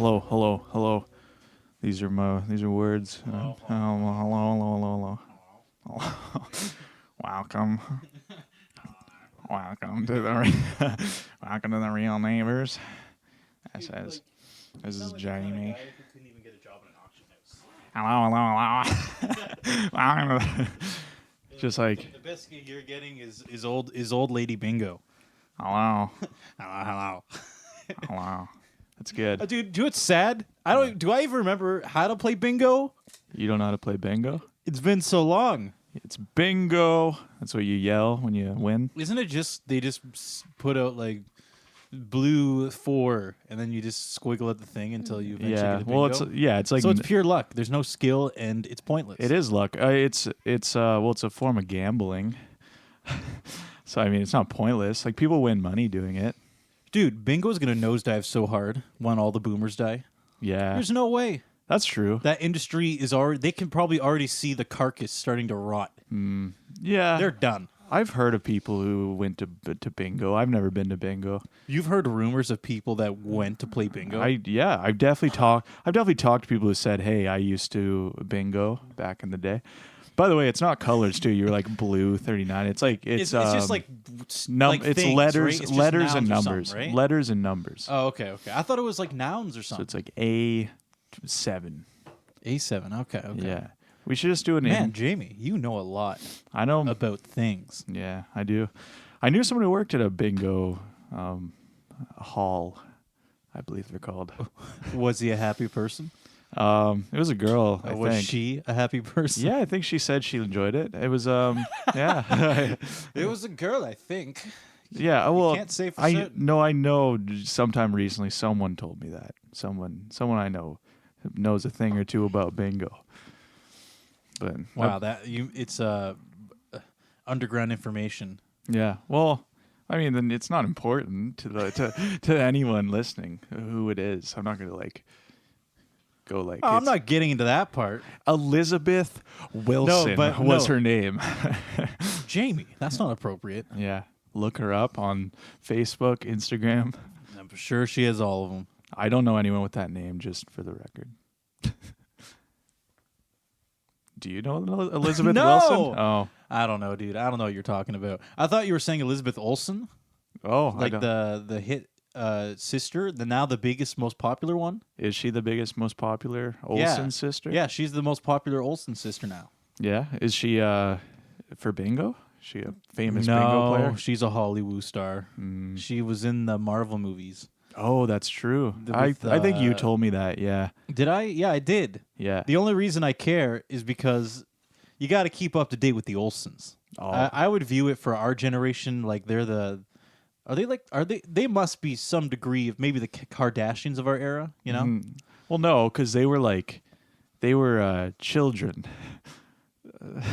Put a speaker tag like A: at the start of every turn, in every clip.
A: hello. These are words. Hello. Welcome. Welcome to the real Neighbours. This is Jamie. Hello. Just like
B: the best you're getting is old lady bingo.
A: hello.
B: Hello.
A: That's good.
B: Dude, do it's sad? Do I even remember how to play bingo?
A: You don't know how to play bingo?
B: It's been so long.
A: It's bingo. That's what you yell when you win.
B: Isn't it just they just put out like blue 4 and then you just squiggle at the thing until you eventually get a bingo?
A: Well, it's like
B: so it's pure luck. There's no skill and it's pointless.
A: It is luck. It's a form of gambling. So I mean, it's not pointless. Like people win money doing it.
B: Dude, bingo's gonna nosedive so hard when all the boomers die.
A: Yeah,
B: There's no way.
A: that's true.
B: That industry is already. They can probably already see the carcass starting to rot.
A: Yeah,
B: They're done.
A: I've heard of people who went to bingo. I've never been to bingo.
B: You've heard rumors of people that went to play bingo.
A: I've definitely talked to people who said, "Hey, I used to bingo back in the day." By the way, it's not colors too. You're like blue 39. It's just like
B: it's
A: things, letters,
B: right? It's
A: letters
B: just
A: and
B: nouns or
A: numbers,
B: something, right?
A: letters and numbers.
B: Oh, okay. I thought it was like nouns or
A: So
B: something.
A: it's like A7.
B: A7. Okay.
A: Yeah, we should just do an
B: Man, Jamie, you know a lot
A: I know
B: about things.
A: Yeah, I do. I knew someone who worked at a bingo hall, I believe they're called.
B: Was he a happy person?
A: It was a girl, I
B: Was
A: think.
B: she a happy person?
A: Yeah, I think she said she enjoyed it. It was, yeah.
B: It was a girl, I think.
A: Yeah, well,
B: can't say for
A: I
B: certain.
A: know sometime recently someone told me that. Someone I know knows a thing or two about bingo. But
B: Wow, it's underground information.
A: yeah. Well, I mean, then it's not important to anyone listening who it is. I'm not going to go like.
B: I'm not getting into that part.
A: Elizabeth Wilson was her name.
B: Jamie, that's not appropriate.
A: Yeah, look her up on Facebook, Instagram.
B: I'm sure she has all of them.
A: I don't know anyone with that name, just for the record. Do you know Elizabeth
B: No!
A: Wilson? Oh,
B: I don't know, dude. I don't know what you're talking about. I thought you were saying Elizabeth Olsen, like the hit sister, now the biggest, most popular one.
A: Is she the biggest, most popular Olsen sister?
B: Yeah, she's the most popular Olsen sister now.
A: Yeah. Is she for bingo? Is she a famous bingo player?
B: No, she's a Hollywood star. She was in the Marvel movies.
A: Oh, that's true. I think you told me that. Yeah.
B: Did I? Yeah, I did.
A: Yeah.
B: The only reason I care is because you got to keep up to date with the Olsens.
A: Oh.
B: I would view it for our generation like they must be some degree of maybe the Kardashians of our era, you know?
A: Well, no, because they were children.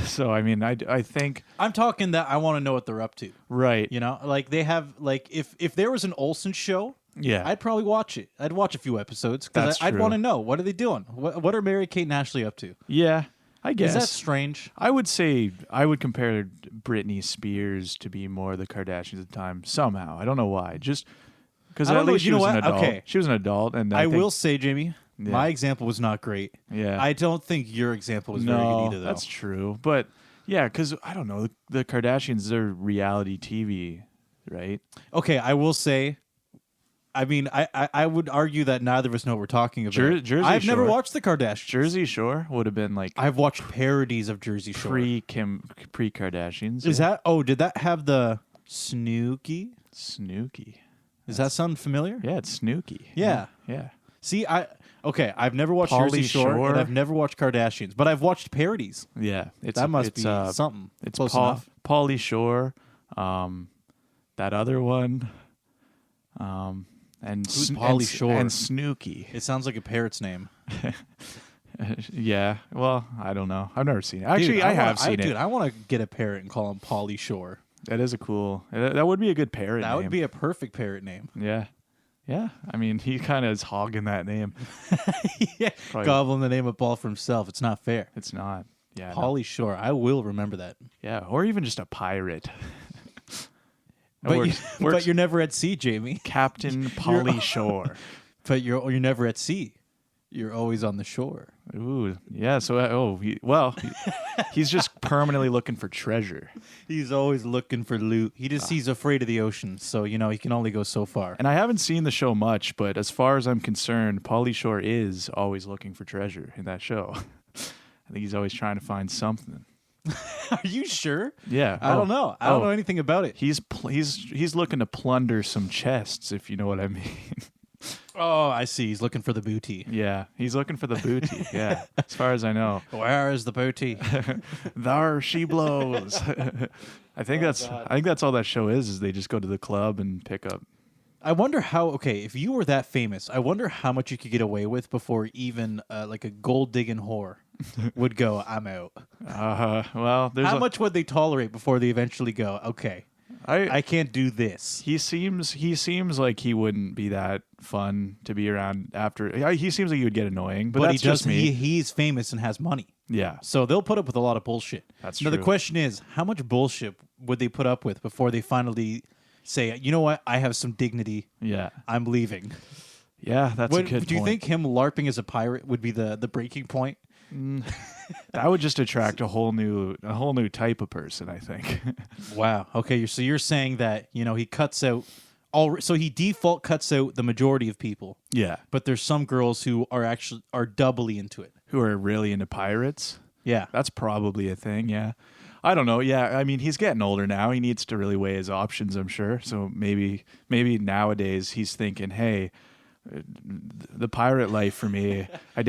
A: So I mean, I think
B: I'm talking that I want to know what they're up to.
A: right.
B: You know, like they have if there was an Olsen show,
A: Yeah.
B: I'd probably watch it. I'd watch a few episodes because
A: That's
B: I'd
A: true.
B: want to know what are they doing. What are Mary Kate and Ashley up to?
A: Yeah. I guess.
B: Is that strange?
A: I would say I would compare Britney Spears to be more the Kardashians at the time somehow. I don't know why. Just because
B: I
A: at
B: don't know,
A: least she
B: you know
A: was an
B: what?
A: adult.
B: Okay.
A: She was an adult, and
B: I
A: think,
B: will say, Jamie,
A: Yeah.
B: my example was not great.
A: Yeah.
B: I don't think your example was very good either, though.
A: That's true. But yeah, because I don't know, the Kardashians, they're reality TV, right?
B: Okay, I will say, I mean, I would argue that neither of us know what we're talking about.
A: Jersey
B: I've never
A: Shore.
B: watched the Kardashians.
A: Jersey Shore would have been like
B: I've watched parodies of Jersey Shore.
A: pre-Kardashians.
B: Is that? Oh, did that have the Snooki?
A: Snooki?
B: Does that sound familiar?
A: Yeah, it's Snooki.
B: Yeah.
A: Yeah.
B: See, I've never watched
A: Pauly
B: Jersey Shore,
A: Shore.
B: and I've never watched Kardashians, but I've watched parodies.
A: Yeah.
B: That must be something.
A: It's
B: close enough.
A: Pauly Shore, that other one, and
B: Who's Pauly Shore?
A: and Snooki.
B: It sounds like a parrot's name.
A: Yeah. Well, I don't know. I've never seen it. Actually,
B: Dude,
A: I have seen it.
B: Dude, I want to get a parrot and call him Pauly Shore.
A: That is a cool. That would be a good parrot.
B: That
A: name.
B: would be a perfect parrot name.
A: Yeah. Yeah. I mean, he kind of is hogging that name.
B: Yeah,
A: Probably-
B: gobbling the name up all for himself. It's not fair.
A: It's not. Yeah. no.
B: Pauly Shore. I will remember that.
A: Yeah. Or even just a pirate.
B: But,
A: Works-
B: but you're never at sea, Jamie.
A: Captain Pauly Shore.
B: But you're never at sea. You're always on the shore.
A: Ooh, yeah. So, he's just permanently looking for treasure.
B: He's always looking for loot. He's afraid of the ocean, so he can only go so far.
A: And I haven't seen the show much, but as far as I'm concerned, Pauly Shore is always looking for treasure in that show. I think he's always trying to find something.
B: Are you sure?
A: Yeah.
B: I don't know. I don't know anything about it.
A: He's looking to plunder some chests, if you know what I mean.
B: Oh, I see. He's looking for the booty.
A: Yeah, he's looking for the booty. Yeah, as far as I know.
B: Where is the booty?
A: There she blows. I think that's all that show is they just go to the club and pick up.
B: I wonder if you were that famous, I wonder how much you could get away with before even like a gold digging whore would go, I'm out.
A: Well,
B: how much would they tolerate before they eventually go, okay, I can't do this.
A: He seems like he wouldn't be that fun to be around after. He seems like he would get annoying, but that's just me.
B: He's famous and has money.
A: Yeah.
B: So they'll put up with a lot of bullshit.
A: That's
B: true. Now the question is, how much bullshit would they put up with before they finally say, you know what, I have some dignity.
A: Yeah.
B: I'm leaving.
A: Yeah, that's a good point.
B: Do you think him LARPing as a pirate would be the breaking point?
A: That would just attract a whole new type of person, I think.
B: Wow. Okay, so you're saying that, he cuts out so he default cuts out the majority of people.
A: Yeah.
B: But there's some girls who are doubly into it.
A: Who are really into pirates?
B: Yeah.
A: That's probably a thing, yeah. I don't know. Yeah, I mean, he's getting older now. He needs to really weigh his options, I'm sure. So maybe nowadays he's thinking, "Hey, the pirate life for me, I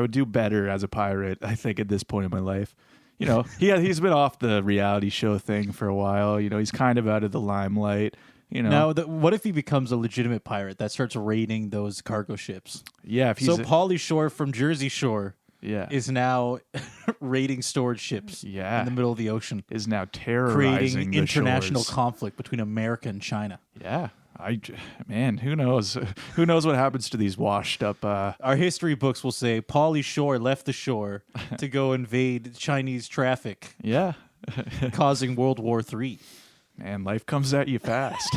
A: would do better as a pirate, I think, at this point in my life." He's been off the reality show thing for a while. He's kind of out of the limelight.
B: Now, what if he becomes a legitimate pirate that starts raiding those cargo ships?
A: Yeah.
B: Pauly Shore from Jersey Shore is now raiding storage ships in the middle of the ocean.
A: Is now terrorizing
B: creating
A: the
B: international
A: shores.
B: conflict between America and China.
A: Yeah. Who knows? Who knows what happens to these washed up...
B: Our history books will say Pauly Shore left the shore to go invade Chinese traffic.
A: Yeah.
B: Causing World War III.
A: Man, life comes at you fast.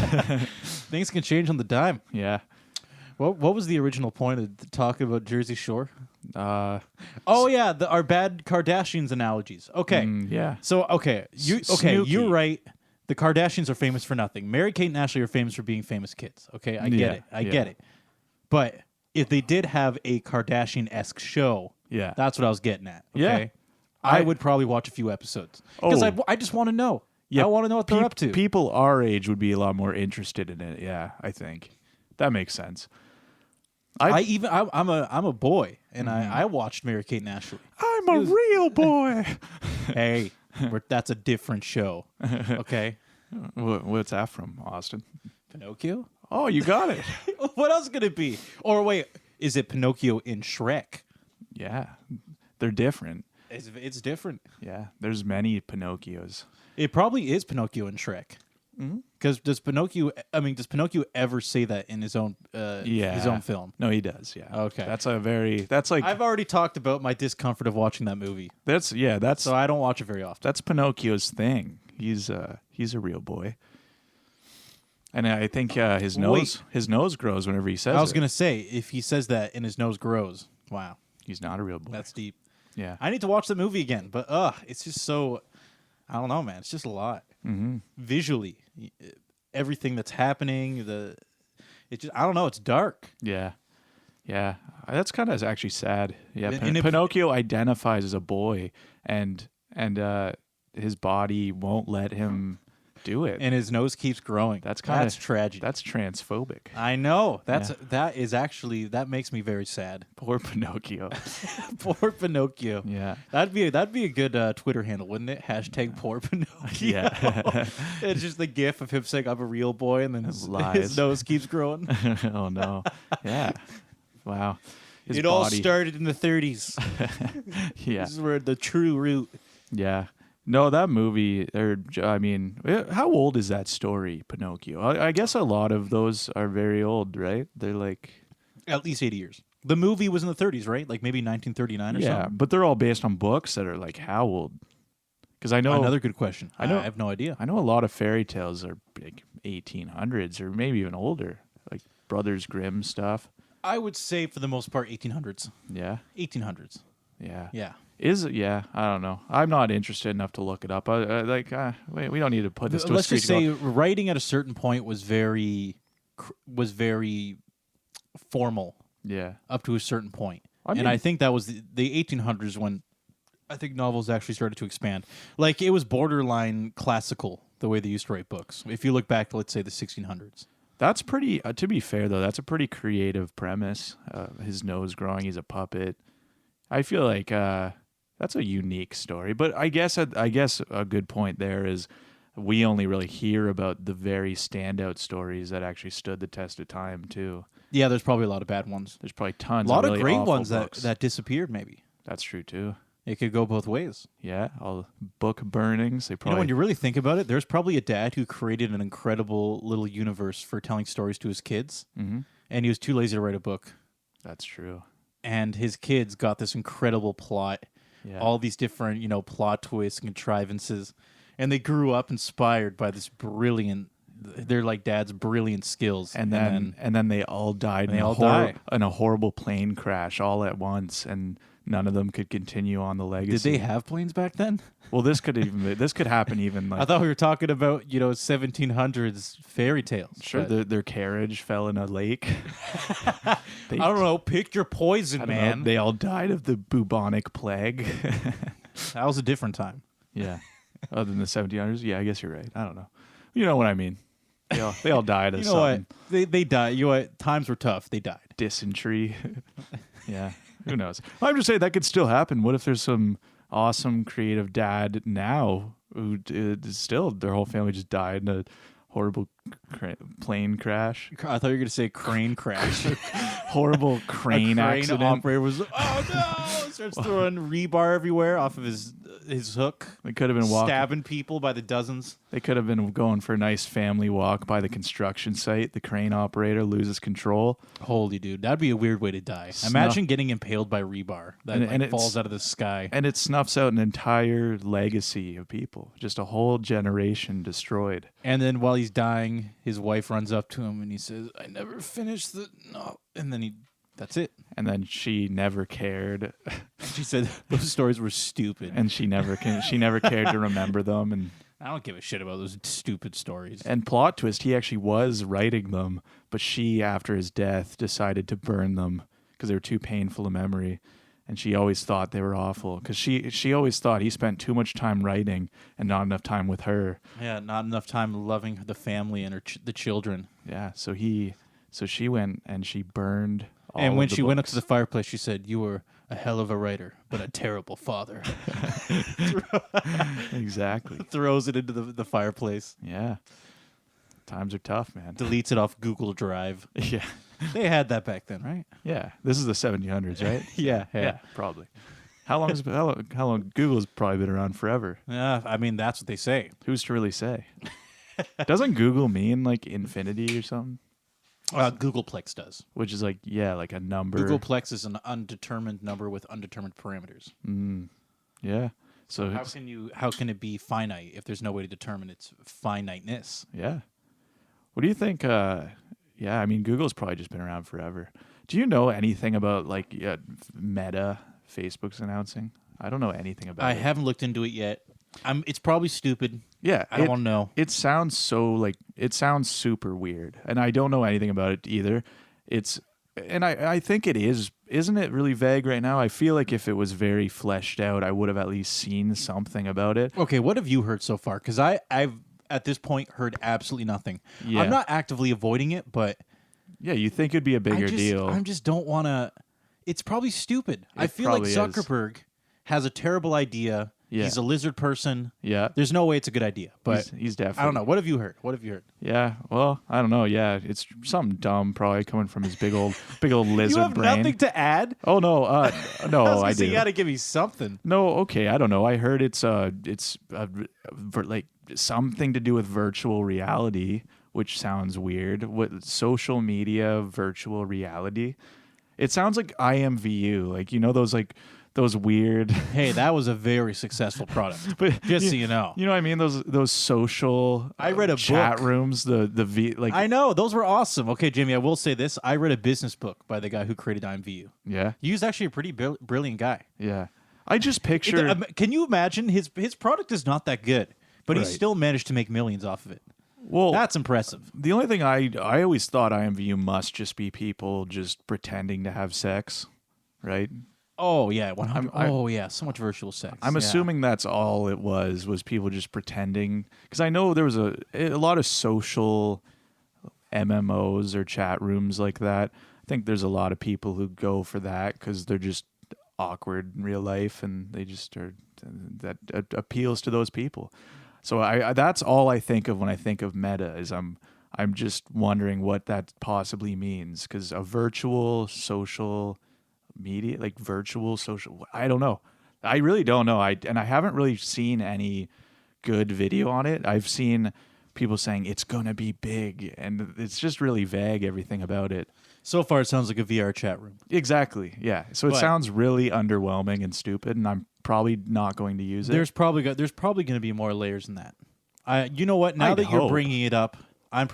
B: Things can change on the dime.
A: Yeah.
B: What was the original point of talking about Jersey Shore?
A: Our
B: bad Kardashians analogies. Okay.
A: Yeah.
B: So, you're right. The Kardashians are famous for nothing. Mary-Kate and Ashley are famous for being famous kids. Okay, I get it. I get it. But if they did have a Kardashian-esque show, that's what I was getting at. Okay?
A: Yeah.
B: I would probably watch a few episodes. Because I just want to know.
A: Yeah,
B: I want to know what they're up to.
A: People our age would be a lot more interested in it. Yeah, I think. That makes sense.
B: I'm a boy, and I watched Mary-Kate and Ashley.
A: I'm a real boy.
B: Hey, that's a different show. Okay.
A: What's that from, Austin?
B: Pinocchio?
A: Oh, you got it.
B: What else could it be? Or wait, is it Pinocchio in Shrek?
A: Yeah, they're different.
B: It's different.
A: Yeah, there's many Pinocchios.
B: It probably is Pinocchio in Shrek. Because does Pinocchio ever say that in his own film? No,
A: he does. Yeah.
B: Okay.
A: That's like
B: I've already talked about my discomfort of watching that movie.
A: So
B: I don't watch it very often.
A: That's Pinocchio's thing. He's a real boy. And I think his nose grows whenever he says it.
B: I was going to say, if he says that and his nose grows, wow.
A: He's not a real boy.
B: That's deep.
A: Yeah.
B: I need to watch the movie again, but it's just so, I don't know, man. It's just a lot.
A: Mm-hmm.
B: Visually, everything that's happening, I don't know, it's dark.
A: Yeah. Yeah. That's kind of actually sad. Yeah. Pinocchio identifies as a boy and his body won't let him do it.
B: And his nose keeps growing. That's tragic.
A: That's transphobic.
B: I know. That makes me very sad.
A: Poor Pinocchio.
B: Poor Pinocchio.
A: Yeah.
B: That'd be a good Twitter handle, wouldn't it? # poor Pinocchio.
A: Yeah.
B: It's just the gif of him saying I'm a real boy and then his nose keeps growing.
A: Oh no. Yeah. Wow.
B: It all started in the 30s.
A: Yeah.
B: This is where the true root.
A: Yeah. No, that movie, how old is that story, Pinocchio? I guess a lot of those are very old, right? They're like...
B: At least 80 years. The movie was in the 30s, right? Like maybe 1939 or something?
A: Yeah, but they're all based on books that are like how old? Because I know...
B: Another good question. I have no idea.
A: I know a lot of fairy tales are like 1800s or maybe even older. Like Brothers Grimm stuff.
B: I would say for the most part 1800s.
A: Yeah.
B: 1800s.
A: Yeah.
B: Yeah.
A: I don't know. I'm not interested enough to look it up. We don't need to put this to
B: Let's
A: a
B: just say writing at a certain point was very formal.
A: Yeah.
B: Up to a certain point. I think that was the 1800s when I think novels actually started to expand. Like, it was borderline classical the way they used to write books. If you look back to, let's say, the 1600s.
A: That's pretty, to be fair, though, that's a pretty creative premise. His nose growing, he's a puppet. I feel like that's a unique story. But I guess a good point there is we only really hear about the very standout stories that actually stood the test of time, too.
B: Yeah, there's probably a lot of bad ones.
A: There's probably tons
B: of
A: really
B: great
A: awful
B: ones
A: books.
B: that disappeared, maybe.
A: That's true, too.
B: It could go both ways.
A: Yeah, all book burnings. They probably.
B: When you really think about it, there's probably a dad who created an incredible little universe for telling stories to his kids, and he was too lazy to write a book.
A: That's true.
B: And his kids got this incredible plot, all these different, plot twists and contrivances, and they grew up inspired by this brilliant. They're like dad's brilliant skills,
A: and then they all died in a horrible plane crash all at once, and none of them could continue on the legacy.
B: Did they have planes back then?
A: Well, this could happen even. Like,
B: I thought we were talking about 1700s fairy tales.
A: Sure, their carriage fell in a lake.
B: I don't know. Pick your poison, man.
A: They all died of the bubonic plague.
B: That was a different time.
A: Yeah, other than the 1700s. Yeah, I guess you're right. I don't know. You know what I mean? They all died of something.
B: What? They died. You know what? Times were tough. They died.
A: Dysentery. Yeah. Who knows? I'm just saying that could still happen. What if there's some awesome creative dad now who still their whole family just died in a horrible plane crash?
B: I thought you were going to say crane crash.
A: Horrible crane accident.
B: Operator was starts throwing rebar everywhere off of his hook.
A: They could have been
B: stabbing people by the dozens.
A: They could have been going for a nice family walk by the construction site. The crane operator loses control.
B: Holy dude, that'd be a weird way to die. Imagine getting impaled by rebar that falls out of the sky.
A: And it snuffs out an entire legacy of people. Just a whole generation destroyed.
B: And then while he's dying, his wife runs up to him and he says, "I never finished the no." And then that's it.
A: And then she never cared.
B: She said those stories were stupid.
A: And she never cared to remember them. And
B: I don't give a shit about those stupid stories.
A: And plot twist, he actually was writing them, but she, after his death, decided to burn them because they were too painful a memory. And she always thought they were awful because she always thought he spent too much time writing and not enough time with her.
B: Yeah, not enough time loving the family and the children.
A: Yeah, so she went and she burned all
B: And when
A: of the
B: she
A: books.
B: went up to the fireplace, she said, "You were a hell of a writer, but a terrible father."
A: Exactly.
B: Throws it into the fireplace.
A: Yeah. Times are tough, man.
B: Deletes it off Google Drive.
A: Yeah.
B: They had that back then, right?
A: Yeah. This is the 1700s, right?
B: Yeah.
A: Probably. How long Google's probably been around forever.
B: Yeah, I mean that's what they say.
A: Who's to really say? Doesn't Google mean like infinity or something?
B: Googleplex does.
A: Which is like a number.
B: Googleplex is an undetermined number with undetermined parameters.
A: Yeah. So
B: how can it be finite if there's no way to determine its finiteness?
A: Yeah. What do you think? I mean, Google's probably just been around forever. Do you know anything about like Meta, Facebook's announcing? I don't know anything about it.
B: I haven't looked into it yet. It's probably stupid.
A: Yeah,
B: I don't want to know.
A: It sounds super weird, and I don't know anything about it either. I think it is. Isn't it really vague right now? I feel like if it was very fleshed out, I would have at least seen something about it.
B: Okay, what have you heard so far? Because I've at this point heard absolutely nothing.
A: Yeah.
B: I'm not actively avoiding it, but
A: yeah, you think it'd be a bigger deal.
B: I just don't want to. It's probably stupid. I feel like Zuckerberg has a terrible idea. Yeah. He's a lizard person.
A: Yeah.
B: There's no way it's a good idea. But
A: he's definitely.
B: I don't know. What have you heard?
A: Yeah. Well, I don't know. Yeah, it's something dumb, probably coming from his big old lizard
B: you have
A: brain.
B: Nothing to add?
A: Oh no, no, I do.
B: You got to give me something.
A: No, okay, I don't know. I heard it's like something to do with virtual reality, which sounds weird. What social media virtual reality? It sounds like IMVU, like those like those weird.
B: Hey, that was a very successful product.
A: But
B: just so you know.
A: You know what I mean? Those social
B: I read a
A: chat
B: book.
A: rooms, like
B: I know, those were awesome. Okay, Jimmy, I will say this. I read a business book by the guy who created IMVU.
A: Yeah.
B: He was actually a pretty brilliant guy.
A: Yeah. I just picture
B: can you imagine his product is not that good, but he
A: Right.
B: still managed to make millions off of it.
A: well
B: That's impressive.
A: the only thing I always thought IMVU must just be people just pretending to have sex, right?
B: Oh yeah, 100.
A: I-
B: Oh yeah, so much virtual sex.
A: I'm
B: Yeah.
A: assuming that's all it was people just pretending, because I know there was a lot of social MMOs or chat rooms like that. I think there's a lot of people who go for that because they're just awkward in real life and they just are that appeals to those people. So I that's all I think of when I think of meta is I'm just wondering what that possibly means, because a virtual social media, like virtual social, I don't know. I really don't know. I haven't really seen any good video on it. I've seen people saying it's gonna be big, and it's just really vague, everything about it.
B: So far, it sounds like a VR chat room.
A: Exactly. Yeah. So it
B: But-
A: sounds really underwhelming and stupid, and I'm probably not going to use it.
B: There's probably going to be more layers than that. You know what? Now
A: I'd
B: that you're
A: hope.
B: bringing it up, I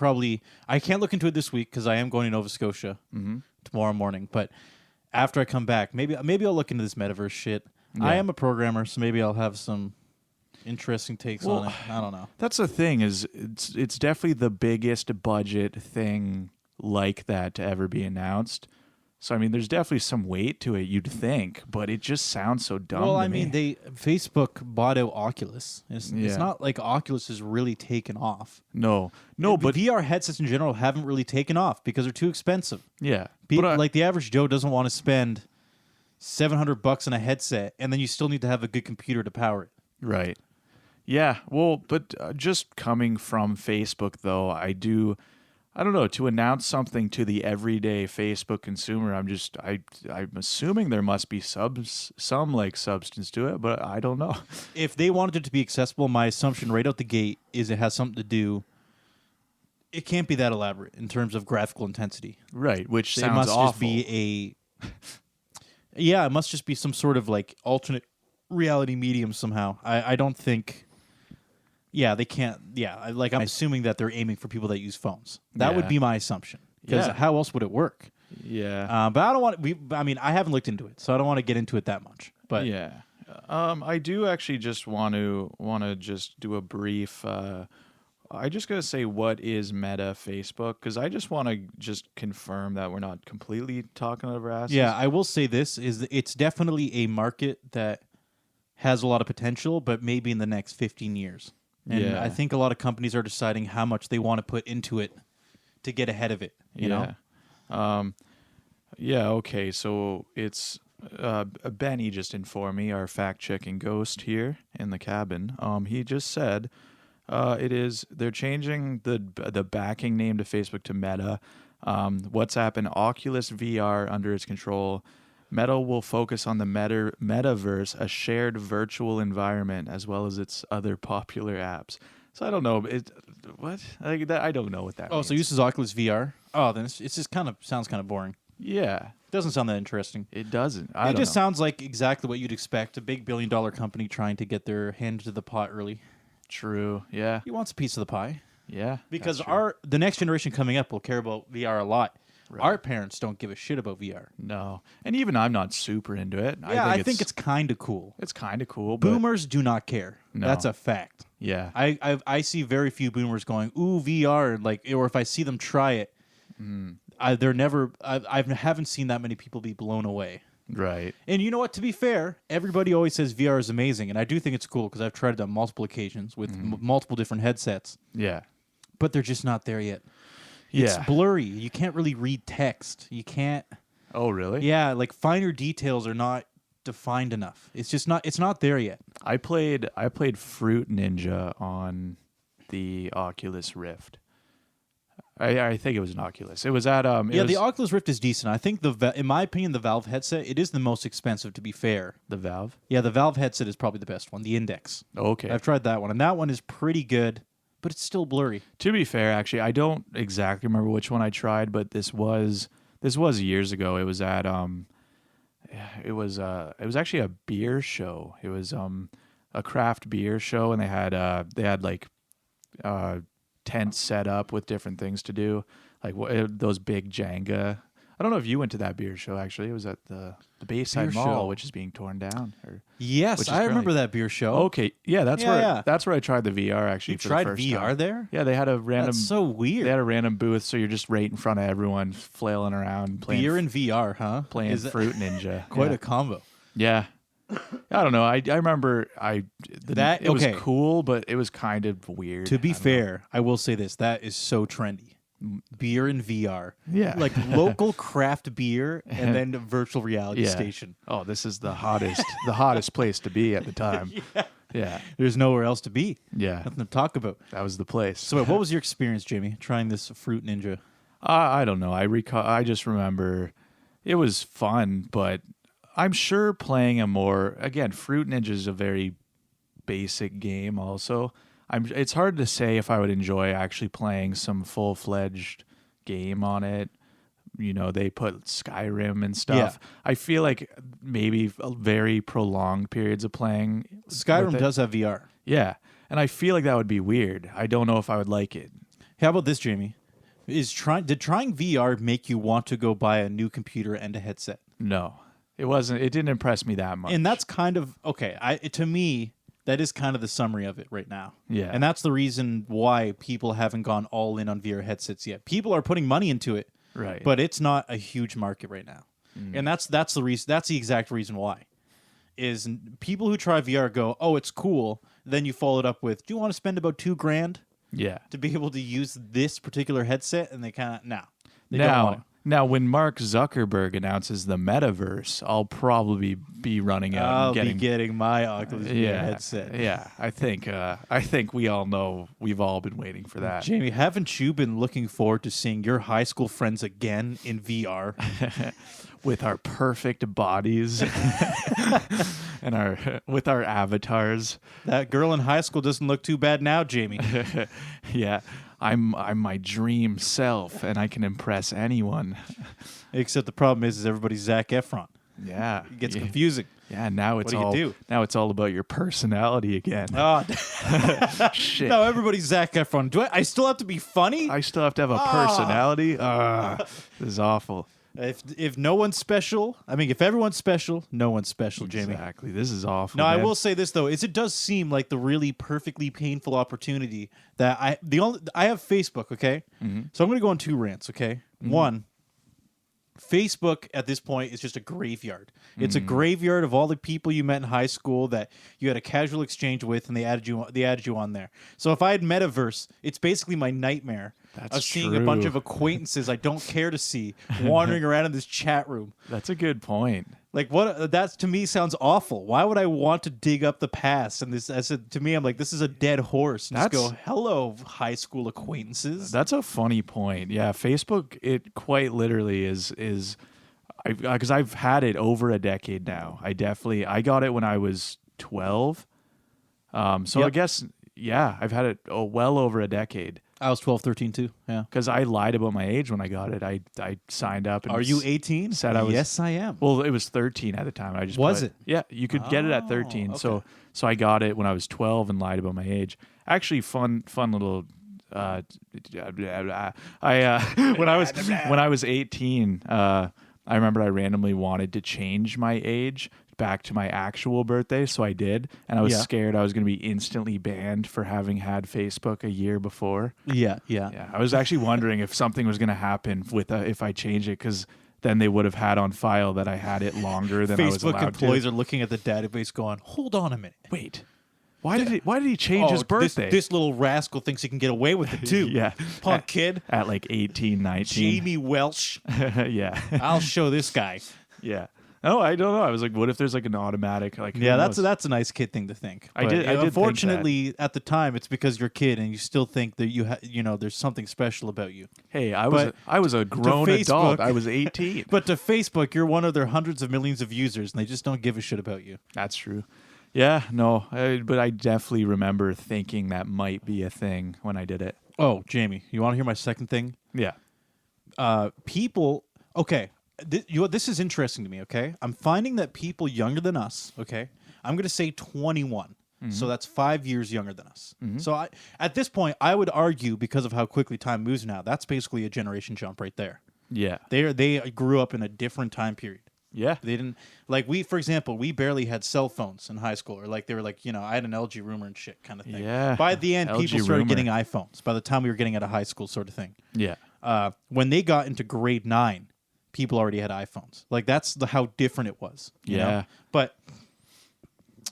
B: can't look into it this week because I am going to Nova Scotia tomorrow morning. But after I come back, maybe I'll look into this metaverse shit. I
A: Yeah.
B: am a programmer, so maybe I'll have some interesting takes on it. I don't know.
A: That's the thing, is it's definitely the biggest budget thing like that to ever be announced. So I mean, there's definitely some weight to it, you'd think, but it just sounds so dumb.
B: Well,
A: to
B: I
A: me.
B: mean, Facebook bought out Oculus. It's
A: Yeah.
B: not like Oculus has really taken off.
A: no,
B: The
A: but
B: VR headsets in general haven't really taken off because they're too expensive.
A: yeah,
B: People,
A: but
B: like the average Joe doesn't want to spend $700 on a headset, and then you still need to have a good computer to power it.
A: right, yeah. Well, but just coming from Facebook, though, I don't know, to announce something to the everyday Facebook consumer. I'm assuming there must be some like substance to it, but I don't know.
B: If they wanted it to be accessible, my assumption right out the gate is it has something to do. It can't be that elaborate in terms of graphical intensity.
A: Right, which
B: It
A: sounds
B: must
A: awful.
B: just be yeah, it must just be some sort of like alternate reality medium somehow. I don't think. Yeah, they can't. Yeah, I'm assuming that they're aiming for people that use phones. That would
A: Yeah.
B: be my assumption. Because
A: Yeah.
B: how else would it work?
A: Yeah.
B: But I don't want. I mean, I haven't looked into it, so I don't want to get into it that much. But
A: Yeah. I do actually just want to just do a brief. I just gotta say, what is Meta Facebook? Because I just want to just confirm that we're not completely talking over asses.
B: yeah, I will say this is that it's definitely a market that has a lot of potential, but maybe in the next 15 years. And
A: Yeah.
B: I think a lot of companies are deciding how much they want to put into it to get ahead of it. You know?
A: Yeah. Okay. So it's Benny just informed me, our fact-checking ghost here in the cabin. He just said they're changing the backing name to Facebook to Meta. WhatsApp and Oculus VR under its control. Meta will focus on the metaverse, a shared virtual environment, as well as its other popular apps. So I don't know. I don't know what that means.
B: So it uses Oculus VR. Oh, then it's just sounds kind of boring.
A: Yeah.
B: Doesn't sound that interesting.
A: It doesn't.
B: It just sounds like exactly what you'd expect. A big billion-dollar company trying to get their hand to the pot early.
A: True. Yeah.
B: He wants a piece of the pie.
A: Yeah.
B: Because
A: that's true.
B: the next generation coming up will care about VR a lot.
A: Right.
B: Our parents don't give a shit about VR.
A: No. And even I'm not super into it.
B: Yeah, I think it's kind of cool.
A: It's kind of cool. But
B: Boomers do not care.
A: No.
B: That's a fact.
A: yeah.
B: I see very few boomers going, ooh, VR, or if I see them try it, I haven't seen that many people be blown away.
A: Right.
B: And you know what? To be fair, everybody always says VR is amazing, and I do think it's cool because I've tried it on multiple occasions with multiple different headsets,
A: Yeah.
B: but they're just not there yet.
A: Yeah.
B: It's blurry. You can't really read text. You can't.
A: Oh, really?
B: Yeah, like finer details are not defined enough. It's just not. It's not there yet.
A: I played Fruit Ninja on the Oculus Rift. I think it was an Oculus. It was at
B: The Oculus Rift is decent. I think in my opinion, the Valve headset, it is the most expensive. To be fair,
A: the Valve.
B: yeah, the Valve headset is probably the best one. The Index.
A: Okay.
B: I've tried that one, and that one is pretty good, but it's still blurry.
A: To be fair, actually, I don't exactly remember which one I tried, but this was years ago. It was at It was actually a beer show. It was a craft beer show, and they had like tents set up with different things to do, like those big Jenga. I don't know if you went to that beer show. Actually, it was at the Bayside
B: Beer
A: Mall,
B: show.
A: which is being torn down.
B: Yes, I remember that beer show.
A: Okay, yeah, that's where I tried the VR actually.
B: You
A: for
B: tried
A: the first
B: VR
A: time.
B: there?
A: Yeah, they had a random.
B: That's so weird.
A: They had a random booth, so you're just right in front of everyone, flailing around, playing
B: beer and VR, huh?
A: playing Fruit Ninja.
B: Quite
A: Yeah.
B: a combo.
A: Yeah. I don't know. I remember it was cool, but it was kind of weird.
B: To be fair, I will say this: that is so trendy. Beer and VR.
A: Yeah.
B: Like local craft beer and then a virtual reality station.
A: Oh, this is the hottest place to be at the time. Yeah.
B: There's nowhere else to be.
A: Yeah.
B: Nothing to talk about.
A: That was the place.
B: So wait, what was your experience, Jamie, trying this Fruit Ninja?
A: I don't know. I just remember it was fun, but I'm sure playing Fruit Ninja is a very basic game also. It's hard to say if I would enjoy actually playing some full-fledged game on it. You know, they put Skyrim and stuff.
B: Yeah.
A: I feel like maybe very prolonged periods of playing.
B: Skyrim does have VR.
A: Yeah, and I feel like that would be weird. I don't know if I would like it.
B: How about this, Jamie? Did trying VR make you want to go buy a new computer and a headset?
A: No, it wasn't. It didn't impress me that much.
B: And that's kind of okay. To me, that is kind of the summary of it right now.
A: Yeah.
B: And that's the reason why people haven't gone all in on VR headsets yet. People are putting money into it,
A: right?
B: But it's not a huge market right now. And that's the reason. That's the exact reason why. Is people who try VR go, oh, it's cool. Then you follow it up with, do you want to spend about $2,000?
A: Yeah.
B: To be able to use this particular headset, and they kind of don't want it.
A: Now, when Mark Zuckerberg announces the metaverse, I'll probably be running out.
B: I'll be getting my Oculus VR headset.
A: Yeah, I think we all know. We've all been waiting for that.
B: Jamie, haven't you been looking forward to seeing your high school friends again in VR?
A: With our perfect bodies and with our avatars.
B: That girl in high school doesn't look too bad now, Jamie.
A: Yeah, I'm my dream self, and I can impress anyone.
B: Except the problem is everybody's Zac Efron.
A: Yeah,
B: It gets confusing.
A: Yeah, now it's
B: What do you do?
A: Now it's all about your personality again.
B: Oh,
A: shit!
B: No, everybody's Zac Efron. Do I still have to be funny?
A: I still have to have a personality. This is awful.
B: If no one's special, if everyone's special, no one's special, Jamie.
A: Exactly. This is awful.
B: No,
A: man.
B: I will say this though, it does seem like the really perfectly painful opportunity that I have Facebook, okay? Mm-hmm. So I'm going to go on 2 rants, okay? Mm-hmm. One, Facebook at this point is just a graveyard. It's a graveyard of all the people you met in high school that you had a casual exchange with, and they added you on there. So if I had Metaverse, it's basically my nightmare of seeing a bunch of acquaintances I don't care to see wandering around in this chat room.
A: That's a good point.
B: Like what? That to me sounds awful. Why would I want to dig up the past? And to me, I'm like, this is a dead horse. Just go, hello, high school acquaintances.
A: That's a funny point. Yeah, Facebook, it quite literally is because I've had it over a decade now. I got it when I was 12. So I guess I've had it well over a decade.
B: I was 12, 13 too. Yeah.
A: Because I lied about my age when I got it. I signed up. And
B: Are you 18?
A: Said I was.
B: Yes, I am.
A: Well, it was 13 at the time. I just
B: was it?
A: Yeah, you could get it at 13. Okay. So I got it when I was 12 and lied about my age. Actually, fun little. When I was 18, I remember I randomly wanted to change my age back to my actual birthday, so I did, and I was scared I was going to be instantly banned for having had Facebook a year before.
B: Yeah.
A: I was actually wondering if something was going to happen with if I changed it, because then they would have had on file that I had it longer than I was allowed to.
B: Facebook employees are looking at the database going, hold on a minute.
A: Wait. Why did he change his birthday?
B: This little rascal thinks he can get away with it too.
A: Yeah.
B: Punk kid.
A: At like 18, 19.
B: Jamie Welsh.
A: Yeah.
B: I'll show this guy.
A: Yeah. Oh, I don't know. I was like, what if there's like an automatic like?
B: Yeah, that's a nice kid thing to think.
A: I did.
B: Unfortunately, at the time, it's because you're a kid and you still think that there's something special about you.
A: Hey, I was a grown adult. I was 18.
B: But to Facebook, you're one of their hundreds of millions of users, and they just don't give a shit about you.
A: That's true. Yeah, no, but I definitely remember thinking that might be a thing when I did it.
B: Oh, Jamie, you want to hear my second thing?
A: Yeah.
B: People. Okay. This is interesting to me, okay? I'm finding that people younger than us, okay? I'm going to say 21. So that's 5 years younger than us. So at this point, I would argue, because of how quickly time moves now, that's basically a generation jump right there.
A: Yeah.
B: They grew up in a different time period.
A: Yeah.
B: They didn't, like, for example, we barely had cell phones in high school, or like they were like, I had an LG Rumor and shit kind of thing.
A: Yeah.
B: By the end,
A: LG
B: people started
A: Rumor.
B: getting iPhones. By the time we were getting out of high school, sort of thing.
A: Yeah.
B: When they got into grade 9, people already had iPhones. Like, that's how different it was. You know? But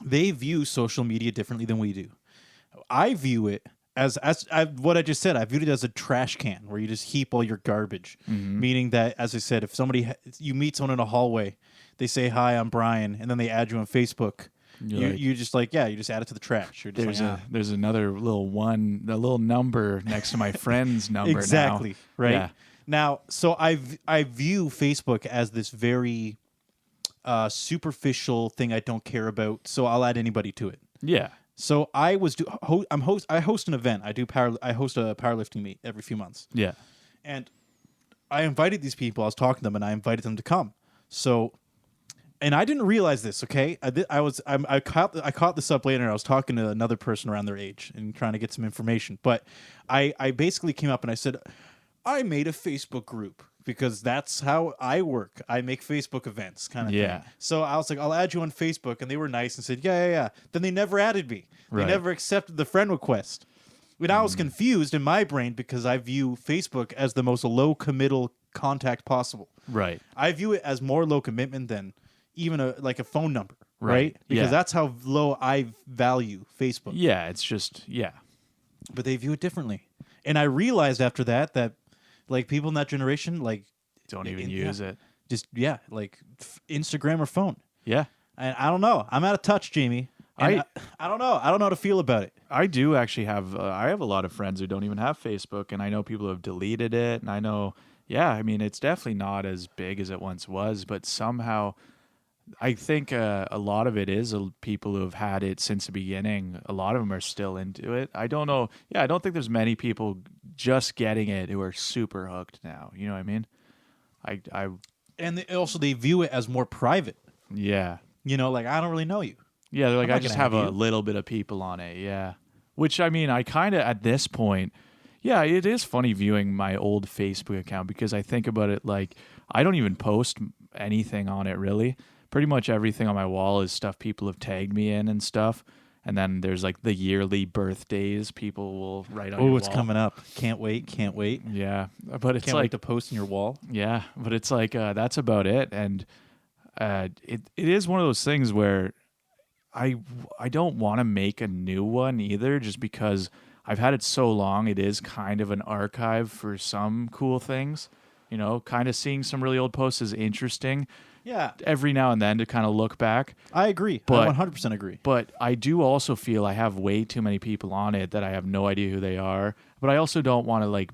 B: they view social media differently than we do. I view it as what I just said. I viewed it as a trash can where you just heap all your garbage. Meaning that, as I said, if you meet someone in a hallway, they say, "Hi, I'm Brian," and then they add you on Facebook. You just you just add it to the trash. You're just
A: there's another a little number next to my friend's number.
B: Exactly.
A: Now.
B: Right.
A: Yeah.
B: Now, so I view Facebook as this very superficial thing I don't care about, so I'll add anybody to it.
A: Yeah.
B: So I host an event. I host a powerlifting meet every few months.
A: Yeah.
B: And I invited these people. I was talking to them, and I invited them to come. So, and I didn't realize this. Okay, I caught this up later. And I was talking to another person around their age and trying to get some information. But I basically came up and I said, I made a Facebook group because that's how I work. I make Facebook events kind of thing. So I was like, I'll add you on Facebook. And they were nice and said, yeah. Then they never added me. They never accepted the friend request. And I was confused in my brain because I view Facebook as the most low committal contact possible. Right. I view it as more low commitment than even a phone number. Right. Because that's how low I value Facebook.
A: Yeah. It's just,
B: But they view it differently. And I realized after that like people in that generation, like
A: don't even use it.
B: Just like Instagram or phone.
A: Yeah.
B: And I don't know. I'm out of touch, Jamie. I don't know. I don't know how to feel about it.
A: I do actually have. I have a lot of friends who don't even have Facebook, and I know people who have deleted it. And I know, I mean, it's definitely not as big as it once was, but somehow, I think a lot of it is people who have had it since the beginning. A lot of them are still into it. I don't know. Yeah, I don't think there's many people just getting it who are super hooked now. You know what I mean?
B: And they view it as more private.
A: Yeah.
B: Like, I don't really know you.
A: Yeah, they're like, I just have a little bit of people on it. Yeah. Which, I mean, I kind of, at this point, it is funny viewing my old Facebook account because I think about it like, I don't even post anything on it, really. Pretty much everything on my wall is stuff people have tagged me in and stuff. And then there's like the yearly birthdays people will write on your wall.
B: Oh, it's coming up. Can't wait.
A: Yeah. But it's
B: can't wait to post on your wall.
A: Yeah. But it's like, that's about it. And it is one of those things where I don't want to make a new one either, just because I've had it so long. It is kind of an archive for some cool things. Kind of seeing some really old posts is interesting.
B: Yeah.
A: Every now and then to kind of look back.
B: I agree. I 100% agree.
A: But I do also feel I have way too many people on it that I have no idea who they are. But I also don't want to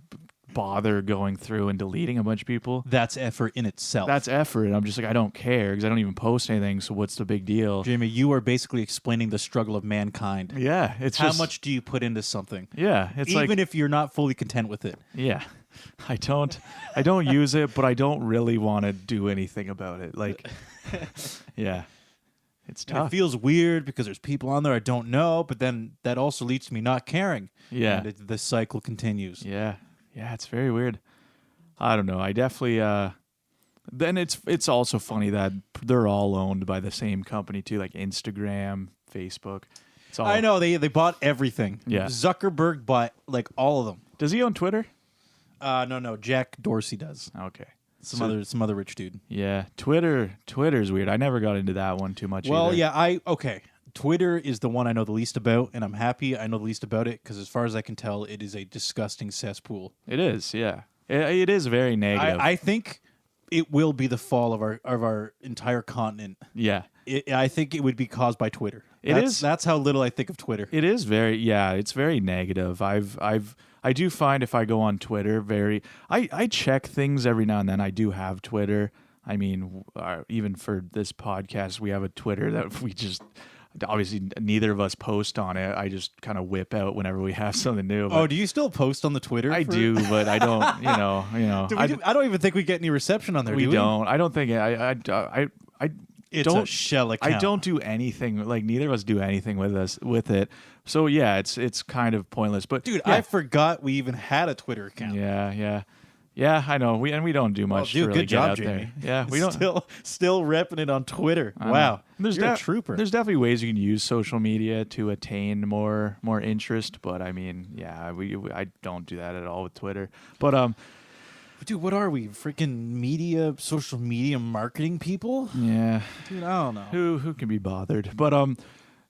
A: bother going through and deleting a bunch of people.
B: That's effort in itself.
A: That's effort. And I'm just like, I don't care because I don't even post anything. So what's the big deal?
B: Jamie, you are basically explaining the struggle of mankind.
A: Yeah. It's
B: how much do you put into something?
A: Yeah. It's
B: even if you're not fully content with it.
A: Yeah. I don't use it, but I don't really want to do anything about it. Yeah. It's tough.
B: And it feels weird because there's people on there I don't know, but then that also leads to me not caring.
A: Yeah.
B: And the cycle continues.
A: Yeah. Yeah, it's very weird. I don't know. I definitely then it's also funny that they're all owned by the same company too, like Instagram, Facebook. It's all,
B: I know they bought everything.
A: Yeah.
B: Zuckerberg bought all of them.
A: Does he own Twitter?
B: No. Jack Dorsey does.
A: Okay.
B: Some other rich dude.
A: Yeah. Twitter's weird. I never got into that one too much
B: Well,
A: either.
B: yeah, okay. Twitter is the one I know the least about, and I'm happy I know the least about it because as far as I can tell, it is a disgusting cesspool.
A: It is, yeah. It is very negative.
B: I think it will be the fall of our entire continent.
A: Yeah.
B: I think it would be caused by Twitter. That's how little I think of Twitter.
A: It is it's very negative. I do find if I go on Twitter, I check things every now and then. I do have Twitter. I mean, even for this podcast, we have a Twitter that we just obviously neither of us post on it. I just kind of whip out whenever we have something new.
B: Oh, do you still post on the Twitter?
A: I do, but I don't.
B: I don't even think we get any reception on there.
A: We
B: do we?
A: don't. I don't think
B: It's
A: don't,
B: a shell account.
A: I don't do anything. Like neither of us do anything with it. So yeah, it's kind of pointless. But
B: dude,
A: yeah.
B: I forgot we even had a Twitter account.
A: Yeah, I know. We don't do much to really
B: good job,
A: get out
B: Jamie.
A: there. Yeah, we don't.
B: Still repping it on Twitter. Wow, you're a trooper.
A: There's definitely ways you can use social media to attain more interest, but I mean, yeah, I don't do that at all with Twitter. But
B: dude, what are we? Freaking social media marketing people?
A: Yeah,
B: dude, I don't know.
A: Who can be bothered? But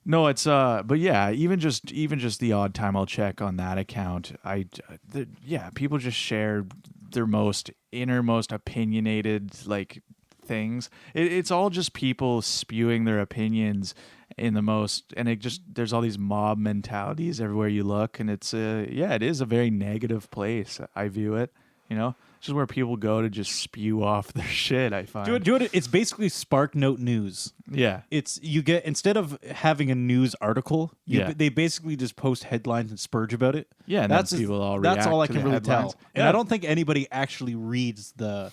A: no, it's but yeah, even just the odd time I'll check on that account, people just share their innermost opinionated like things. It's all just people spewing their opinions in the most, and there's all these mob mentalities everywhere you look, and it is a very negative place. I view it, It's just where people go to just spew off their shit, I find.
B: It's basically SparkNote news.
A: Yeah.
B: Instead of having a news article, they basically just post headlines and spurge about it.
A: Yeah, and that's people all react.
B: That's all I can really
A: headlines.
B: tell. And I don't think anybody actually reads the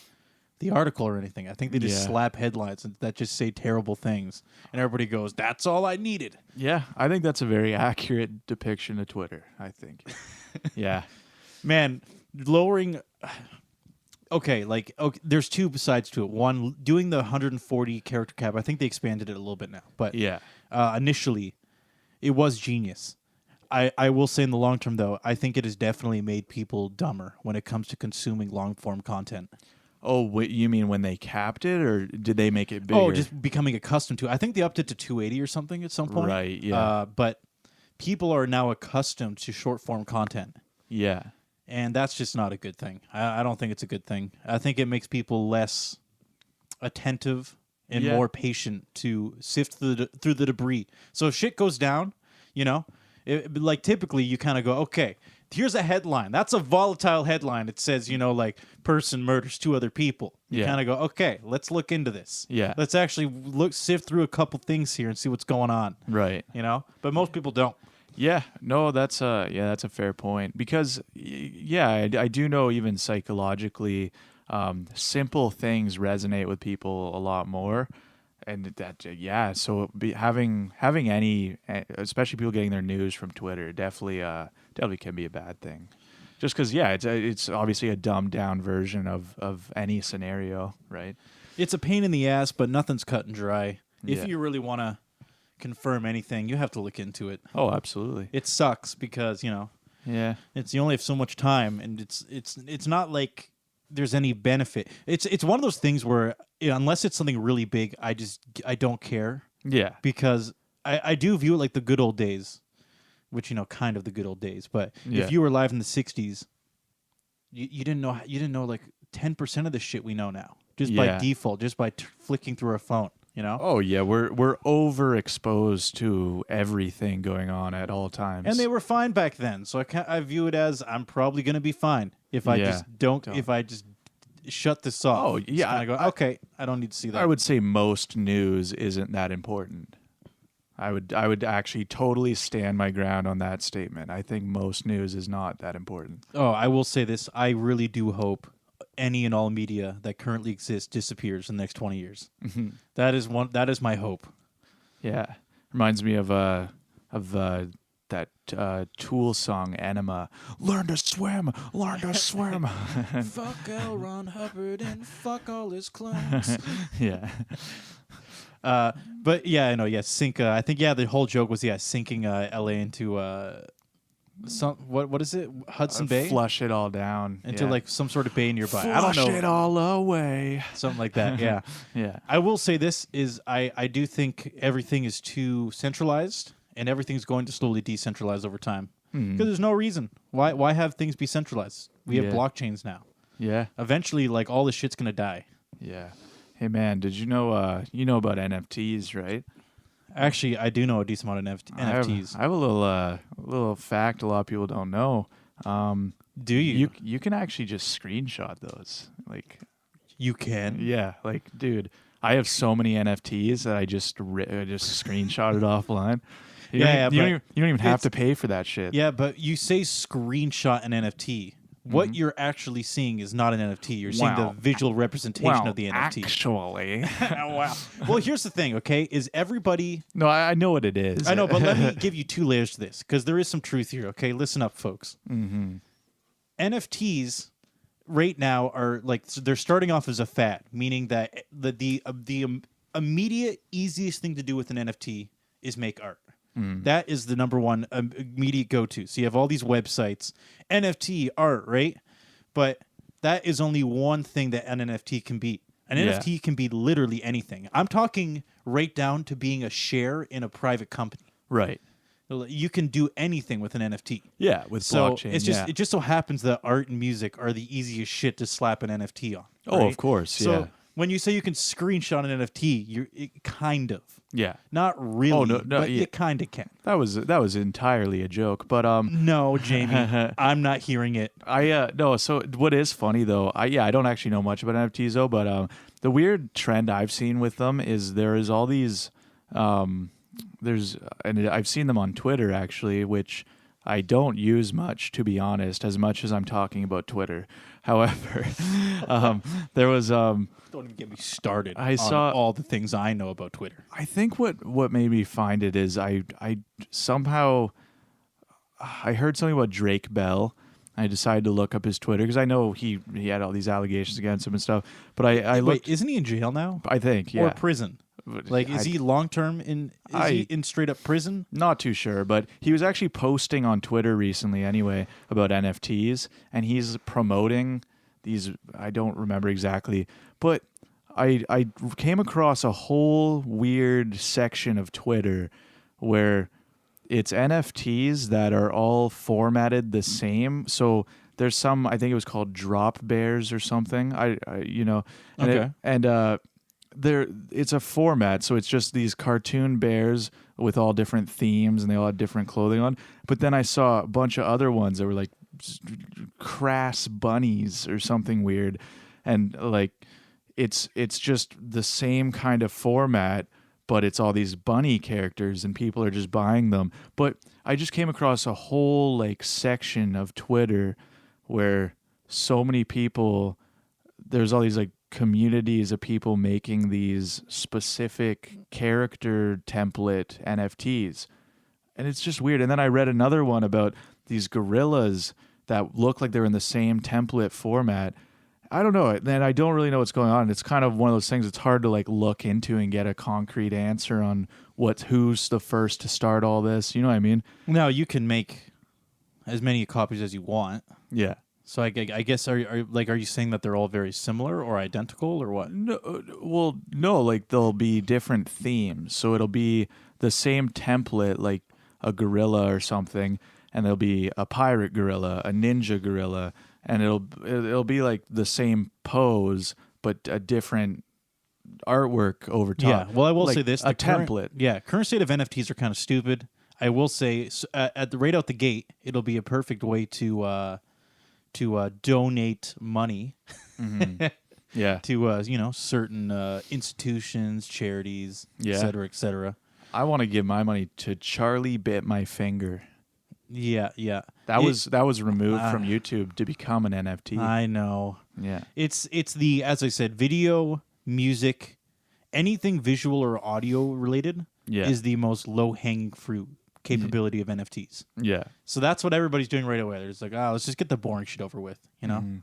B: article or anything. I think they just slap headlines that just say terrible things, and everybody goes, "That's all I needed."
A: Yeah, I think that's a very accurate depiction of Twitter, I think. Yeah.
B: Man, lowering Okay, there's two sides to it. One, doing the 140 character cap. I think they expanded it a little bit now, but initially, it was genius. I will say in the long term, though, I think it has definitely made people dumber when it comes to consuming long form content.
A: Oh, you mean when they capped it, or did they make it bigger?
B: Oh, just becoming accustomed to it. I think they upped it to 280 or something at some point.
A: Right. Yeah.
B: But people are now accustomed to short form content.
A: Yeah.
B: And that's just not a good thing. I don't think it's a good thing. I think it makes people less attentive and more patient to sift through the debris. So if shit goes down, typically you kind of go, okay, here's a headline. That's a volatile headline. It says, person murders 2 other people. You kind of go, okay, let's look into this.
A: Yeah.
B: Let's actually sift through a couple things here and see what's going on.
A: Right.
B: But most people don't.
A: Yeah, no, that's a fair point, because I do know even psychologically, simple things resonate with people a lot more, and so having any, especially people getting their news from Twitter, definitely can be a bad thing, just because it's obviously a dumbed down version of any scenario, right?
B: It's a pain in the ass, but nothing's cut and dry. If you really want to confirm anything, you have to look into it.
A: Oh, absolutely.
B: It sucks because you only have so much time, and it's not like there's any benefit. It's one of those things where unless it's something really big, I don't care.
A: Yeah, because
B: I do view it like the good old days, which kind of the good old days. But if you were alive in the '60s, you didn't know like 10% of the shit we know now just by default, just by flicking through a phone.
A: Oh yeah, we're overexposed to everything going on at all times,
B: and they were fine back then. So I view it as I'm probably going to be fine if I just if I just shut this off.
A: Oh yeah,
B: I go okay. I don't need to see that.
A: I would say most news isn't that important. I would actually totally stand my ground on that statement. I think most news is not that important.
B: Oh, I will say this: I really do hope any and all media that currently exists disappears in the next 20 years.
A: Mm-hmm.
B: That is my hope.
A: Yeah. Reminds me of that Tool song, Enema. Learn to swim.
B: Fuck L. Ron Hubbard and fuck all his clones.
A: Yeah.
B: But yeah, I know. Yeah, sink. I think the whole joke was sinking LA into what is it? Hudson Bay?
A: Flush it all down
B: into like some sort of bay nearby.
A: Flush
B: I don't know.
A: It all away.
B: Something like that. Yeah.
A: Yeah.
B: I will say this is I do think everything is too centralized, and everything's going to slowly decentralize over time. Because there's no reason why have things be centralized. We have blockchains now.
A: Yeah.
B: Eventually, like all this shit's gonna die.
A: Yeah. Hey man, did you know about NFTs, right?
B: Actually, I do know a decent amount of NFTs.
A: I have a little fact a lot of people don't know.
B: Do you?
A: You can actually just screenshot those. Like,
B: you can?
A: Yeah. Like, dude, I have so many NFTs that I just screenshotted offline. You
B: Yeah,
A: don't even have to pay for that shit.
B: Yeah, but you say screenshot an NFT. What you're actually seeing is not an NFT. You're seeing the visual representation of the NFT.
A: Actually.
B: Wow. Well, here's the thing, okay? Is everybody...
A: No, I know what it is.
B: I know, but let me give you 2 layers to this, because there is some truth here, okay? Listen up, folks.
A: Mm-hmm.
B: NFTs right now are like, so they're starting off as a fad, meaning that the immediate easiest thing to do with an NFT is make art. That is the number one immediate go-to. So you have all these websites, NFT, art, right? But that is only one thing that an NFT can be. An NFT can be literally anything. I'm talking right down to being a share in a private company.
A: Right.
B: You can do anything with an NFT.
A: Yeah, with blockchain.
B: It's just it just so happens that art and music are the easiest shit to slap an NFT on.
A: Oh,
B: right?
A: of course.
B: So when you say you can screenshot an NFT, it kind of.
A: Yeah.
B: Not really.
A: Oh, no,
B: but you kind of can.
A: That was entirely a joke, but
B: No, Jamie, I'm not hearing it.
A: No. So what is funny though? I don't actually know much about NFTs though, but the weird trend I've seen with them is there is all these and I've seen them on Twitter actually, which I don't use much, to be honest, as much as I'm talking about Twitter. However, there was
B: Don't even get me started.
A: I saw
B: all the things I know about Twitter.
A: I think what made me find it is I somehow I heard something about Drake Bell. I decided to look up his Twitter because I know he had all these allegations against him and stuff. But I looked.
B: Wait, isn't he in jail now?
A: I think, yeah.
B: Or prison? Like, is he long term in? He in straight up prison?
A: Not too sure, but he was actually posting on Twitter recently, anyway, about NFTs, and he's promoting these. I don't remember exactly, but I came across a whole weird section of Twitter where it's NFTs that are all formatted the same. So there's some, I think it was called Drop Bears or something. It's a format, so it's just these cartoon bears with all different themes, and they all had different clothing on. But then I saw a bunch of other ones that were like crass bunnies or something weird, and like it's just the same kind of format, but it's all these bunny characters, and people are just buying them. But I just came across a whole like section of Twitter where so many people, there's all these like communities of people making these specific character template NFTs. And it's just weird. And then I read another one about these gorillas that look like they're in the same template format. I don't know. Then I don't really know what's going on. It's kind of one of those things it's hard to like look into and get a concrete answer on who's the first to start all this. You know what I mean?
B: No, you can make as many copies as you want.
A: Yeah.
B: So I guess are you saying that they're all very similar or identical or what?
A: No, like they'll be different themes. So it'll be the same template, like a gorilla or something, and there'll be a pirate gorilla, a ninja gorilla, and it'll be like the same pose but a different artwork over top.
B: Yeah. Well, I will
A: like
B: say this:
A: template.
B: Current state of NFTs are kind of stupid. I will say right out the gate, it'll be a perfect way to donate money
A: Mm-hmm. Yeah.
B: to certain institutions, charities,
A: Yeah.
B: et cetera, et cetera.
A: I want to give my money to Charlie Bit My Finger.
B: Yeah.
A: That was removed from YouTube to become an NFT.
B: I know.
A: Yeah.
B: It's the, as I said, video, music, anything visual or audio related is the most low hanging fruit capability of NFTs.
A: Yeah.
B: So that's what everybody's doing right away. They're just like, let's just get the boring shit over with, you know? Mm-hmm.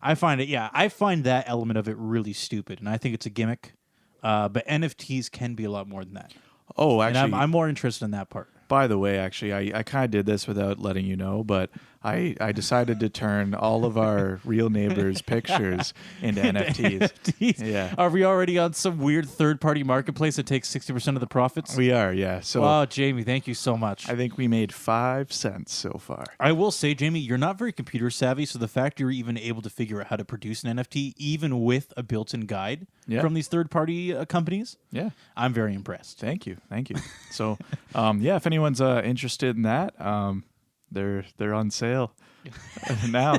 B: I find that element of it really stupid, and I think it's a gimmick. But NFTs can be a lot more than that.
A: Oh, actually,
B: and I'm more interested in that part.
A: By the way, actually, I kind of did this without letting you know, but I decided to turn all of our real neighbors' pictures into NFTs. Yeah.
B: Are we already on some weird third-party marketplace that takes 60% of the profits?
A: We are, yeah. So,
B: wow, Jamie, thank you so much.
A: I think we made 5 cents so far.
B: I will say, Jamie, you're not very computer savvy, so the fact you're even able to figure out how to produce an NFT, even with a built-in guide from these third-party companies, I'm very impressed.
A: Thank you. So, if anyone's interested in that, they're on sale now.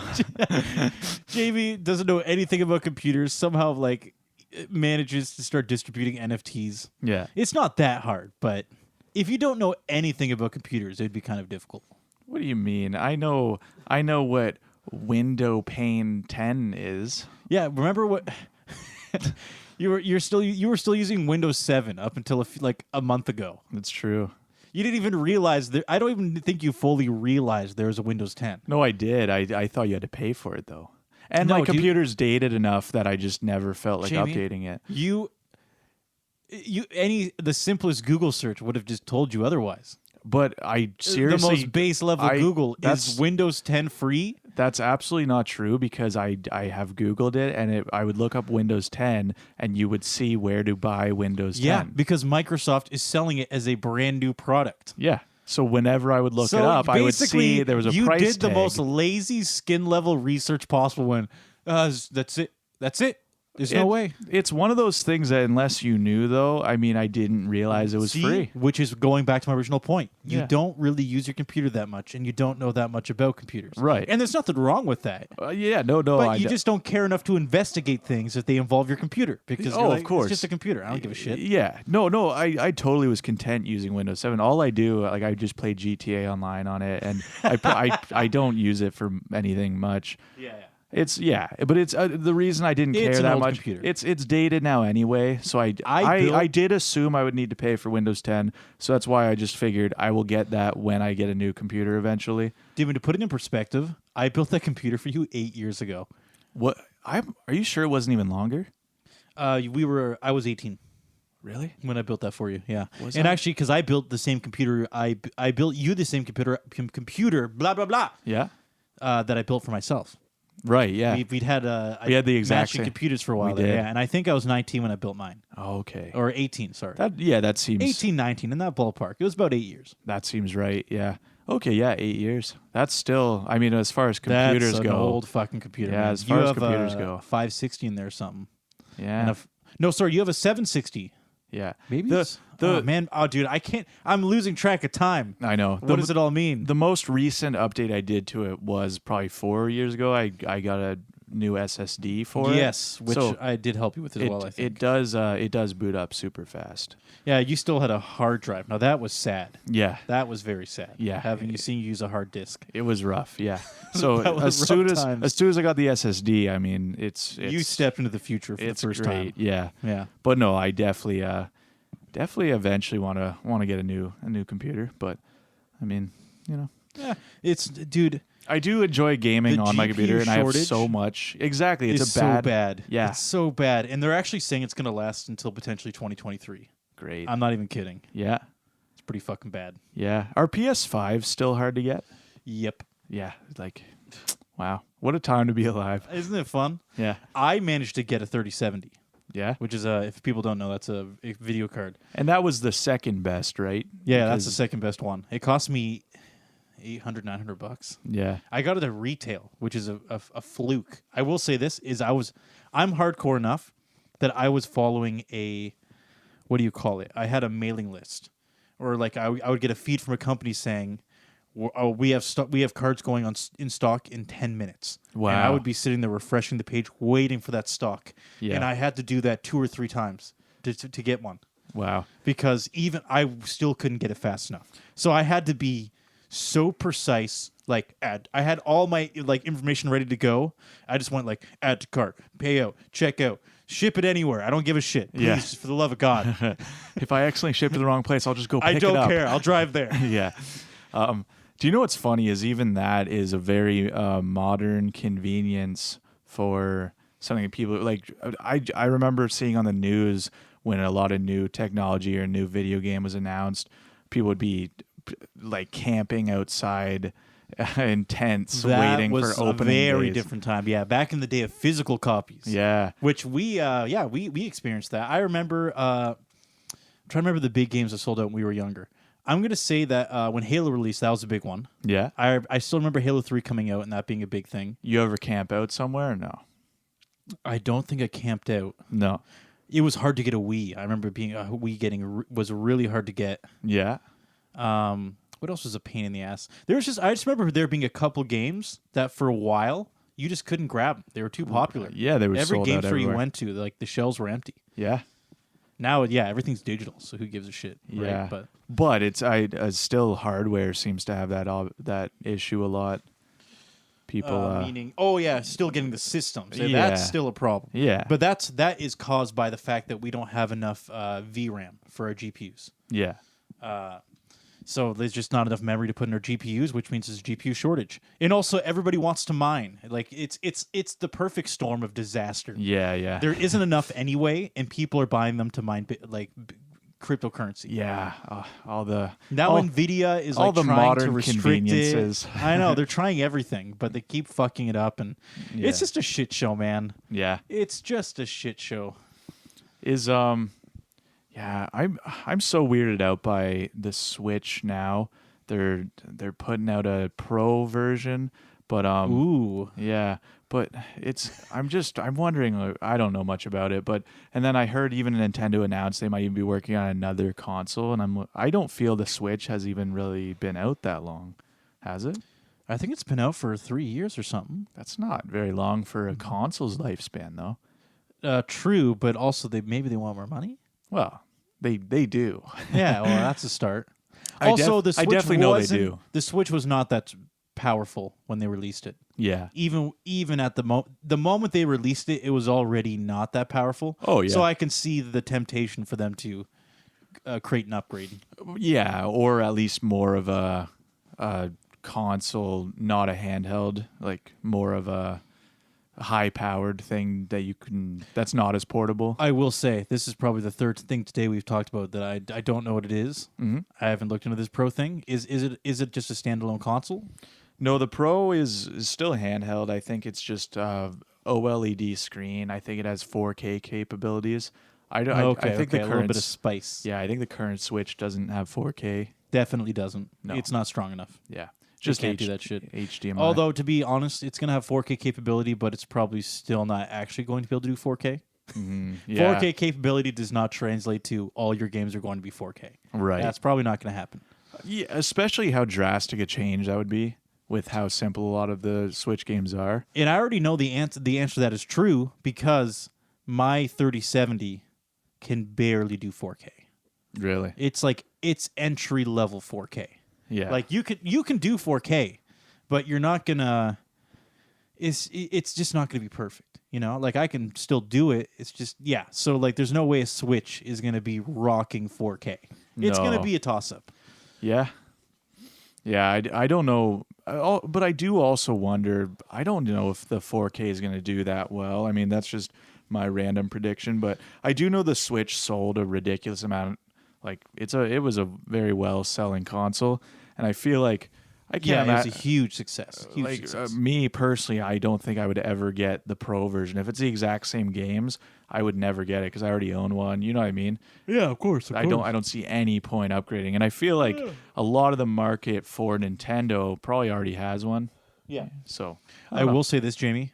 B: Jamie doesn't know anything about computers. Somehow, like, manages to start distributing NFTs.
A: Yeah.
B: It's not that hard, but if you don't know anything about computers, it'd be kind of difficult.
A: What do you mean? I know what window pane 10 is.
B: Yeah, remember what you were still using Windows 7 up until like a month ago.
A: That's true.
B: You didn't even realize I don't even think you fully realized there was a Windows 10.
A: No, I did. I thought you had to pay for it though. And
B: No,
A: my computer's dated enough that I just never felt like
B: Jamie,
A: updating it.
B: The simplest Google search would have just told you otherwise.
A: But I seriously,
B: the most base level Google is Windows 10 free.
A: That's absolutely not true because I have Googled it and I would look up Windows 10 and you would see where to buy Windows 10.
B: Yeah, because Microsoft is selling it as a brand new product.
A: Yeah. So whenever I would look it up, I would see there was a price tag.
B: You did the most lazy skin level research possible when that's it. That's it. There's no way.
A: It's one of those things that unless you knew, though, I mean, I didn't realize it was free.
B: Which is going back to my original point. You
A: Yeah.
B: don't really use your computer that much, and you don't know that much about computers.
A: Right.
B: And there's nothing wrong with that.
A: No.
B: But you just don't care enough to investigate things if they involve your computer. Because you're
A: of course.
B: It's just a computer. I don't give a shit.
A: Yeah. No. I totally was content using Windows 7. All I do, like, I just play GTA Online on it, and I don't use it for anything much.
B: Yeah.
A: But it's the reason I didn't care
B: It's an
A: that
B: old
A: much.
B: computer.
A: It's dated now anyway, so I did assume I would need to pay for Windows 10, so that's why I just figured I will get that when I get a new computer eventually.
B: David, to put it in perspective, I built that computer for you 8 years ago.
A: What? Are you sure it wasn't even longer?
B: I was 18
A: Really?
B: when I built that for you. Yeah,
A: Was
B: and
A: that?
B: actually, because I built the same computer, I built you the same computer. Blah blah blah.
A: Yeah.
B: That I built for myself.
A: Right. Yeah.
B: We had
A: the exact
B: matching
A: same.
B: computers for a while.
A: We did.
B: Yeah, and I think I was 19 when I built mine,
A: Okay.
B: or 18. Sorry,
A: That seems
B: 18, 19 in that ballpark. It was about 8 years.
A: That seems right. Yeah. Okay. Yeah. 8 years. That's still. I mean, as far as computers
B: That's
A: go,
B: an old fucking computer.
A: Yeah,
B: man.
A: as far
B: you
A: as
B: have
A: computers
B: a
A: go.
B: 560 in there or something.
A: Yeah.
B: And no, sorry, you have a 760.
A: Yeah.
B: Maybe dude, I can't. I'm losing track of time.
A: I know.
B: What does it all mean?
A: The most recent update I did to it was probably 4 years ago. I got a new SSD for it.
B: Yes, which
A: So
B: I did help you with as well. I think
A: it does boot up super fast.
B: Yeah, you still had a hard drive. Now that was sad.
A: Yeah.
B: That was very sad.
A: Yeah.
B: having you use a hard disk.
A: It was rough. Yeah. So
B: That was
A: as soon
B: rough times.
A: as I got the SSD, I mean, it's
B: You stepped into the future for the
A: it's
B: first
A: great.
B: time.
A: Yeah.
B: Yeah.
A: But no, I definitely eventually want to get a new computer, but I mean,
B: Yeah, dude.
A: I do enjoy gaming
B: The
A: on my
B: GPU
A: computer, and I have
B: shortage
A: so much. Exactly, it's
B: It's
A: a bad.
B: so bad.
A: Yeah.
B: It's so bad, and they're actually saying it's going to last until potentially 2023.
A: Great.
B: I'm not even kidding.
A: Yeah,
B: It's pretty fucking bad.
A: yeah. Are PS5 still hard to get?
B: Yep.
A: Yeah, like, wow, what a time to be alive.
B: Isn't it fun?
A: Yeah,
B: I managed to get a 3070,
A: yeah.
B: which is if people don't know, that's a video card.
A: And that was the second best, right?
B: Yeah, that's the
A: Because-
B: second best one. It cost me $800, $900.
A: Yeah,
B: I got it at retail, which is a fluke. I will say this is I'm hardcore enough that I was following what do you call it? I had a mailing list, or like I would get a feed from a company saying, "Oh, we have cards going in stock in 10 minutes."
A: Wow.
B: And I would be sitting there refreshing the page, waiting for that stock.
A: Yeah.
B: And I had to do that 2 or 3 times to get one,
A: wow.
B: because even I still couldn't get it fast enough. So I had to be so precise. Like I had all my information ready to go. I just went like add to cart, pay out, check out, ship it anywhere. I don't give a shit. Please,
A: Yeah.
B: for the love of God.
A: If I accidentally ship to the wrong place, I'll just go pick
B: I
A: it
B: don't
A: up.
B: care. I'll drive there.
A: Yeah. Do you know what's funny is even that is a very modern convenience for something that people like. I remember seeing on the news when a lot of new technology or new video game was announced, people would be like camping outside in tents waiting
B: was
A: for opening
B: a very
A: days.
B: different time. Yeah, back in the day of physical copies.
A: Yeah.
B: Which we experienced that. I remember trying to remember the big games that sold out when we were younger. I'm gonna say that when Halo released, that was a big one.
A: Yeah.
B: I still remember Halo 3 coming out and that being a big thing.
A: You ever camp out somewhere or no?
B: I don't think I camped out.
A: No.
B: It was hard to get a Wii. I remember being a Wii was really hard to get.
A: Yeah.
B: What else was a pain in the ass? I just remember there being a couple games that for a while you just couldn't grab them. They were too popular.
A: Yeah, they were
B: every
A: sold
B: game
A: out
B: store you
A: everywhere.
B: went to, like the shelves were empty.
A: Yeah.
B: Now, everything's digital, so who gives a shit?
A: Yeah.
B: Right?
A: But it's still hardware seems to have that issue a lot. People
B: meaning, still getting the systems. So
A: Yeah.
B: that's still a problem.
A: Yeah.
B: But that is caused by the fact that we don't have enough VRAM for our GPUs.
A: Yeah.
B: So there's just not enough memory to put in our GPUs, which means there's a GPU shortage. And also, everybody wants to mine. Like it's the perfect storm of disaster.
A: Yeah, yeah.
B: There isn't enough anyway, and people are buying them to mine cryptocurrency.
A: Yeah,
B: Nvidia is
A: all
B: like
A: the
B: trying
A: modern
B: to restrict
A: conveniences.
B: it. I know they're trying everything, but they keep fucking it up, and it's just a shit show, man.
A: Yeah.
B: It's just a shit show.
A: I'm so weirded out by the Switch now. They're putting out a Pro version, but
B: Ooh.
A: Yeah, but I'm wondering, I don't know much about it, and then I heard even Nintendo announced they might even be working on another console, and I don't feel the Switch has even really been out that long. Has it?
B: I think it's been out for 3 years or something.
A: That's not very long for a console's lifespan, though.
B: True, but also maybe they want more money.
A: Well, they do.
B: Yeah, well, that's a start.
A: I definitely know they do.
B: The Switch was not that powerful when they released it.
A: Yeah.
B: Even at the moment they released it, it was already not that powerful.
A: Oh, yeah.
B: So I can see the temptation for them to create an upgrade.
A: Yeah, or at least more of a console, not a handheld, like more of a high-powered thing that's not as portable.
B: I will say, this is probably the third thing today we've talked about that I don't know what it is.
A: Mm-hmm.
B: I haven't looked into this Pro thing. Is it just a standalone console?
A: No, the Pro is still handheld. I think it's just OLED screen. I think it has 4K capabilities. I think the current,
B: a little bit of spice.
A: Yeah, I think the current Switch doesn't have 4K.
B: Definitely doesn't.
A: No.
B: It's not strong enough.
A: Yeah.
B: Just can't do that shit.
A: HDMI.
B: Although, to be honest, it's going to have 4K capability, but it's probably still not actually going to be able to do 4K.
A: Mm-hmm. Yeah.
B: 4K capability does not translate to all your games are going to be 4K.
A: Right.
B: That's probably not going to happen.
A: Yeah, especially how drastic a change that would be with how simple a lot of the Switch games are.
B: And I already know the answer to that is true because my 3070 can barely do 4K.
A: Really?
B: It's entry level 4K.
A: Yeah.
B: Like you can do 4K, but you're not gonna. It's just not gonna be perfect. Like I can still do it. It's just So like, there's no way a Switch is gonna be rocking 4K. It's gonna be a toss up.
A: Yeah. Yeah, I don't know, but I do also wonder. I don't know if the 4K is going to do that well. I mean, that's just my random prediction, but I do know the Switch sold a ridiculous amount. Like it was a very well selling console, and I feel like I can't.
B: Yeah, it was a huge success.
A: Me personally, I don't think I would ever get the Pro version. If it's the exact same games, I would never get it because I already own one. You know what I mean?
B: Yeah, of course.
A: I don't see any point upgrading, and I feel like a lot of the market for Nintendo probably already has one.
B: Yeah.
A: So
B: I will say this, Jamie.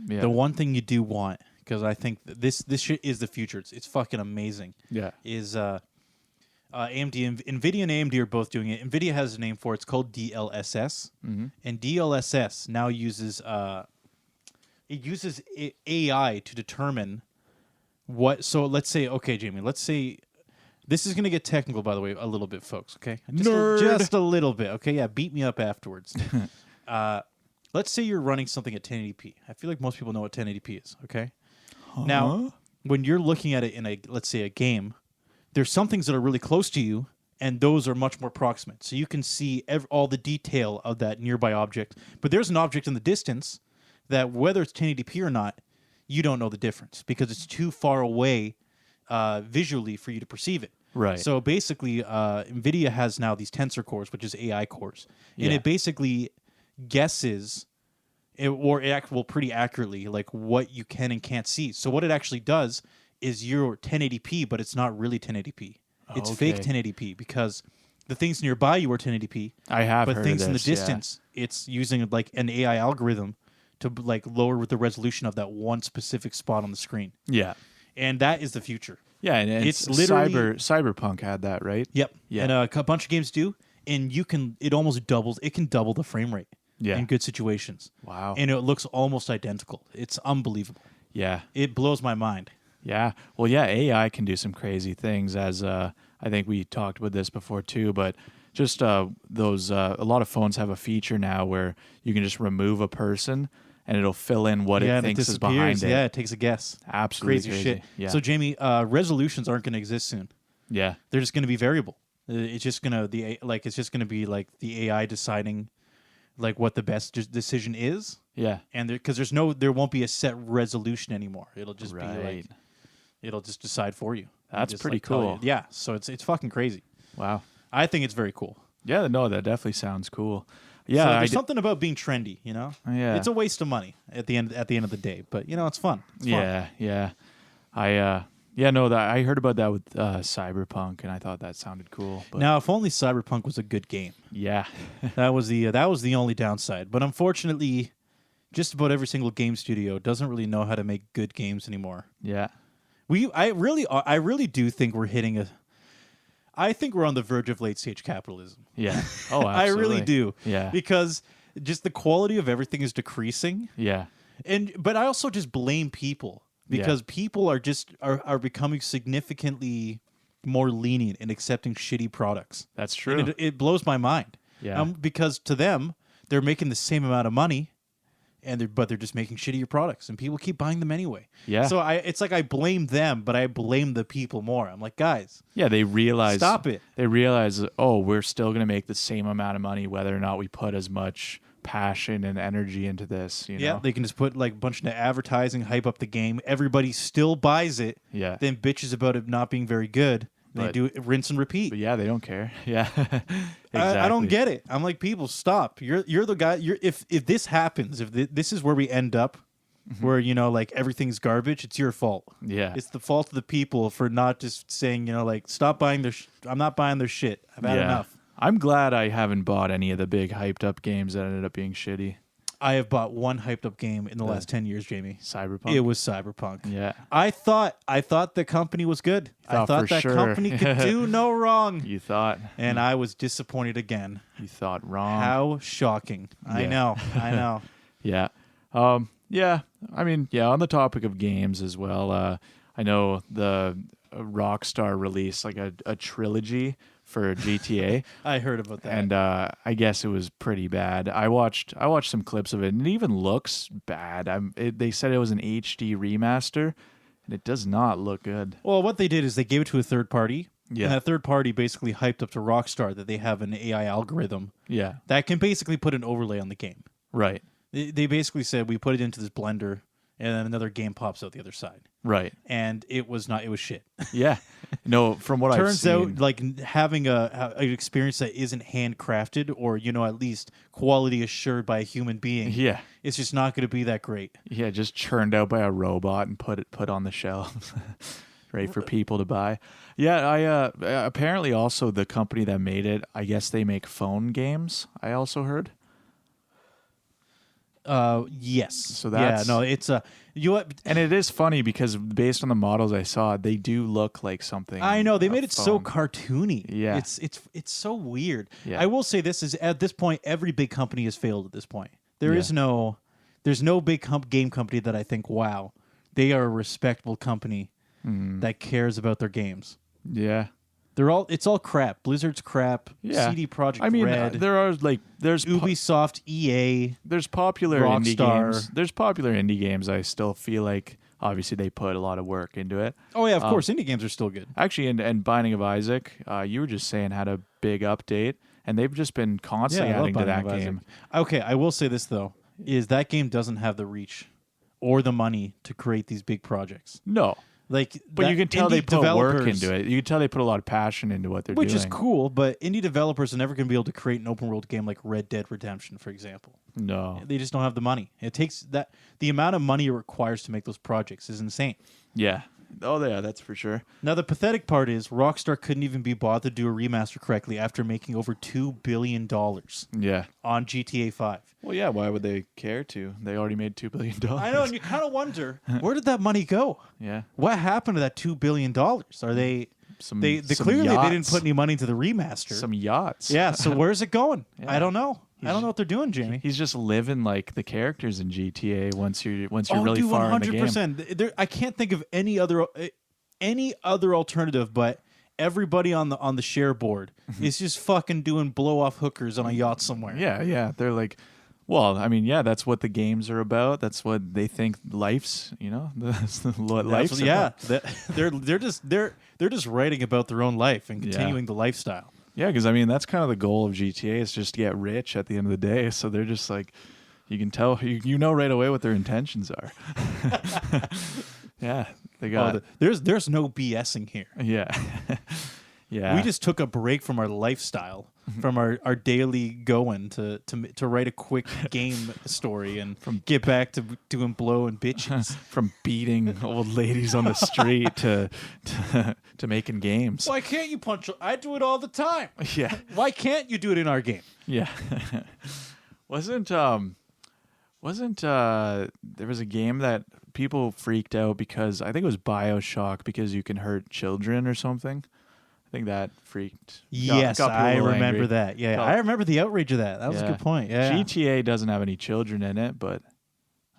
A: Yeah.
B: The one thing you do want, because I think this shit is the future. It's fucking amazing.
A: Yeah.
B: Is AMD, NVIDIA and AMD are both doing it. NVIDIA has a name for it. It's called DLSS.
A: Mm-hmm.
B: And DLSS now uses AI to determine what. So let's say, okay, Jamie, let's say this is going to get technical, by the way, a little bit, folks. Okay, just a little bit. Okay, yeah, beat me up afterwards. Let's say you're running something at 1080p. I feel like most people know what 1080p is. Okay, now when you're looking at it in let's say a game. There's some things that are really close to you, and those are much more proximate. So you can see all the detail of that nearby object. But there's an object in the distance that, whether it's 1080p or not, you don't know the difference because it's too far away visually for you to perceive it.
A: Right.
B: So basically, NVIDIA has now these tensor cores, which is AI cores. And it basically guesses, it will pretty accurately, like what you can and can't see. So what it actually does is your 1080p, but it's not really 1080p. It's fake 1080p because the things nearby you are 1080p.
A: I have heard
B: but things
A: of
B: in the
A: this,
B: distance, it's using like an AI algorithm to like lower the resolution of that one specific spot on the screen.
A: Yeah.
B: And that is the future.
A: Yeah, and
B: it's literally
A: Cyberpunk had that, right?
B: Yep.
A: Yeah.
B: And a bunch of games do, and it almost doubles. It can double the frame rate. in good situations.
A: Wow.
B: And it looks almost identical. It's unbelievable.
A: Yeah.
B: It blows my mind.
A: Yeah. Well, yeah, AI can do some crazy things, as I think we talked about this before too, but just those a lot of phones have a feature now where you can just remove a person and it'll fill in what it thinks is behind it.
B: Yeah, it takes a guess.
A: Absolutely
B: crazy shit.
A: Yeah.
B: So Jamie, resolutions aren't going to exist soon.
A: Yeah.
B: They're just going to be variable. It's just going to be like the AI deciding like what the best decision is.
A: Yeah.
B: And because there won't be a set resolution anymore. It'll just be like it'll just decide for you.
A: That's pretty cool.
B: Yeah, so it's fucking crazy.
A: Wow.
B: I think it's very cool.
A: Yeah, no, that definitely sounds cool. Yeah,
B: so there's something about being trendy, you know?
A: Yeah.
B: It's a waste of money at the end of the day, but you know, it's fun. It's fun.
A: Yeah. I heard about that with Cyberpunk, and I thought that sounded cool. But
B: now, if only Cyberpunk was a good game.
A: Yeah.
B: that was the only downside. But unfortunately, just about every single game studio doesn't really know how to make good games anymore.
A: Yeah.
B: I really do think we're hitting I think we're on the verge of late stage capitalism.
A: Yeah. Oh, absolutely.
B: I really do.
A: Yeah.
B: Because just the quality of everything is decreasing.
A: Yeah.
B: But I also just blame people because people are becoming significantly more lenient in accepting shitty products.
A: That's true.
B: And it blows my mind.
A: Yeah.
B: Because to them, they're making the same amount of money, but they're just making shittier products, and people keep buying them anyway.
A: Yeah.
B: So it's like I blame them, but I blame the people more. I'm like, guys.
A: Yeah, they realize.
B: Stop it.
A: They realize, we're still going to make the same amount of money whether or not we put as much passion and energy into this. You know?
B: They can just put like a bunch of advertising, hype up the game. Everybody still buys it.
A: Yeah.
B: Then bitches about it not being very good. They do rinse and repeat.
A: But yeah, they don't care. Yeah. Exactly.
B: I don't get it. I'm like, people, stop. You're the guy. If this happens, if this is where we end up, where like everything's garbage, it's your fault.
A: Yeah.
B: It's the fault of the people for not just saying like, stop buying their. I'm not buying their shit. I've had enough.
A: I'm glad I haven't bought any of the big hyped up games that ended up being shitty.
B: I have bought one hyped up game in the last 10 years, Jamie.
A: Cyberpunk?
B: It was Cyberpunk.
A: Yeah.
B: I thought the company was good. I thought that company could do no wrong.
A: You thought.
B: And I was disappointed again.
A: You thought wrong.
B: How shocking.
A: Yeah.
B: I know.
A: Yeah. Yeah. I mean, on the topic of games as well, I know the Rockstar released like a trilogy for GTA.
B: I heard about that.
A: And I guess it was pretty bad. I watched some clips of it, and it even looks bad. They said it was an HD remaster, and it does not look good.
B: Well, what they did is they gave it to a third party.
A: Yeah.
B: And that third party basically hyped up to Rockstar that they have an AI algorithm
A: Yeah.
B: that can basically put an overlay on the game.
A: Right.
B: They basically said, we put it into this blender, and then another game pops out the other side.
A: Right.
B: And it was shit.
A: Yeah. No, from what I've seen.
B: Turns out, like, having an experience that isn't handcrafted or, at least quality assured by a human being.
A: Yeah.
B: It's just not going to be that great.
A: Yeah, just churned out by a robot and put on the shelves. Ready for people to buy. Yeah, I apparently also the company that made it, I guess they make phone games, I also heard.
B: Yes.
A: So that's
B: it's
A: and it is funny because based on the models I saw, they do look like something.
B: I know they made it so cartoony.
A: Yeah,
B: it's so weird.
A: Yeah.
B: I will say this is at this point every big company has failed at this point. There's no big game company that I think, wow, they are a respectable company that cares about their games.
A: Yeah.
B: It's all crap. Blizzard's crap.
A: Yeah.
B: CD Projekt
A: there's
B: Red. there's Ubisoft, EA.
A: There's popular
B: Rockstar.
A: indie games. There's popular indie games. I still feel like obviously they put a lot of work into it.
B: Oh yeah, of course, indie games are still good.
A: Actually, and Binding of Isaac, you were just saying had a big update, and they've just been constantly adding to that game.
B: Okay, I will say this though: is that game doesn't have the reach or the money to create these big projects.
A: No. But you can tell they put work into it. You can tell they put a lot of passion into what they're doing.
B: Which is cool, but indie developers are never going to be able to create an open world game like Red Dead Redemption, for example.
A: No.
B: They just don't have the money. It takes the amount of money it requires to make those projects is insane.
A: Yeah. Oh, yeah, that's for sure.
B: Now, the pathetic part is Rockstar couldn't even be bothered to do a remaster correctly after making over $2 billion on GTA 5.
A: Well, yeah, why would they care to? They already made $2 billion.
B: I know, and you kind of wonder, where did that money go?
A: Yeah.
B: What happened to that $2 billion? Are they... Clearly
A: yachts.
B: they didn't put any money into the remaster.
A: Some yachts.
B: Yeah, so where's it going?
A: Yeah.
B: I don't know. I don't know what they're doing, Jamie.
A: He's just living like the characters in GTA once you're really far in the game.
B: 100%. I can't think of any other alternative, but everybody on the share board is just fucking doing blow off hookers on a yacht somewhere.
A: Yeah. They're like, well, I mean, yeah, that's what the games are about. That's what they think life's, that's what life's about.
B: They're just writing about their own life and continuing the lifestyle.
A: Yeah, because I mean that's kind of the goal of GTA is just to get rich at the end of the day. So they're just like, you can tell, you know right away what their intentions are. Yeah, they got.
B: There's no BSing here.
A: Yeah, yeah.
B: We just took a break from our lifestyle, from our daily going to write a quick game story and get back to doing blow and bitches.
A: From beating old ladies on the street to making games.
B: Why can't you punch? I do it all the time.
A: Yeah.
B: Why can't you do it in our game?
A: Yeah. Wasn't there was a game that people freaked out because I think it was BioShock because you can hurt children or something. I think that freaked.
B: Yes, I remember angry. That. Yeah, I remember the outrage of that. That was a good point. Yeah.
A: GTA doesn't have any children in it, but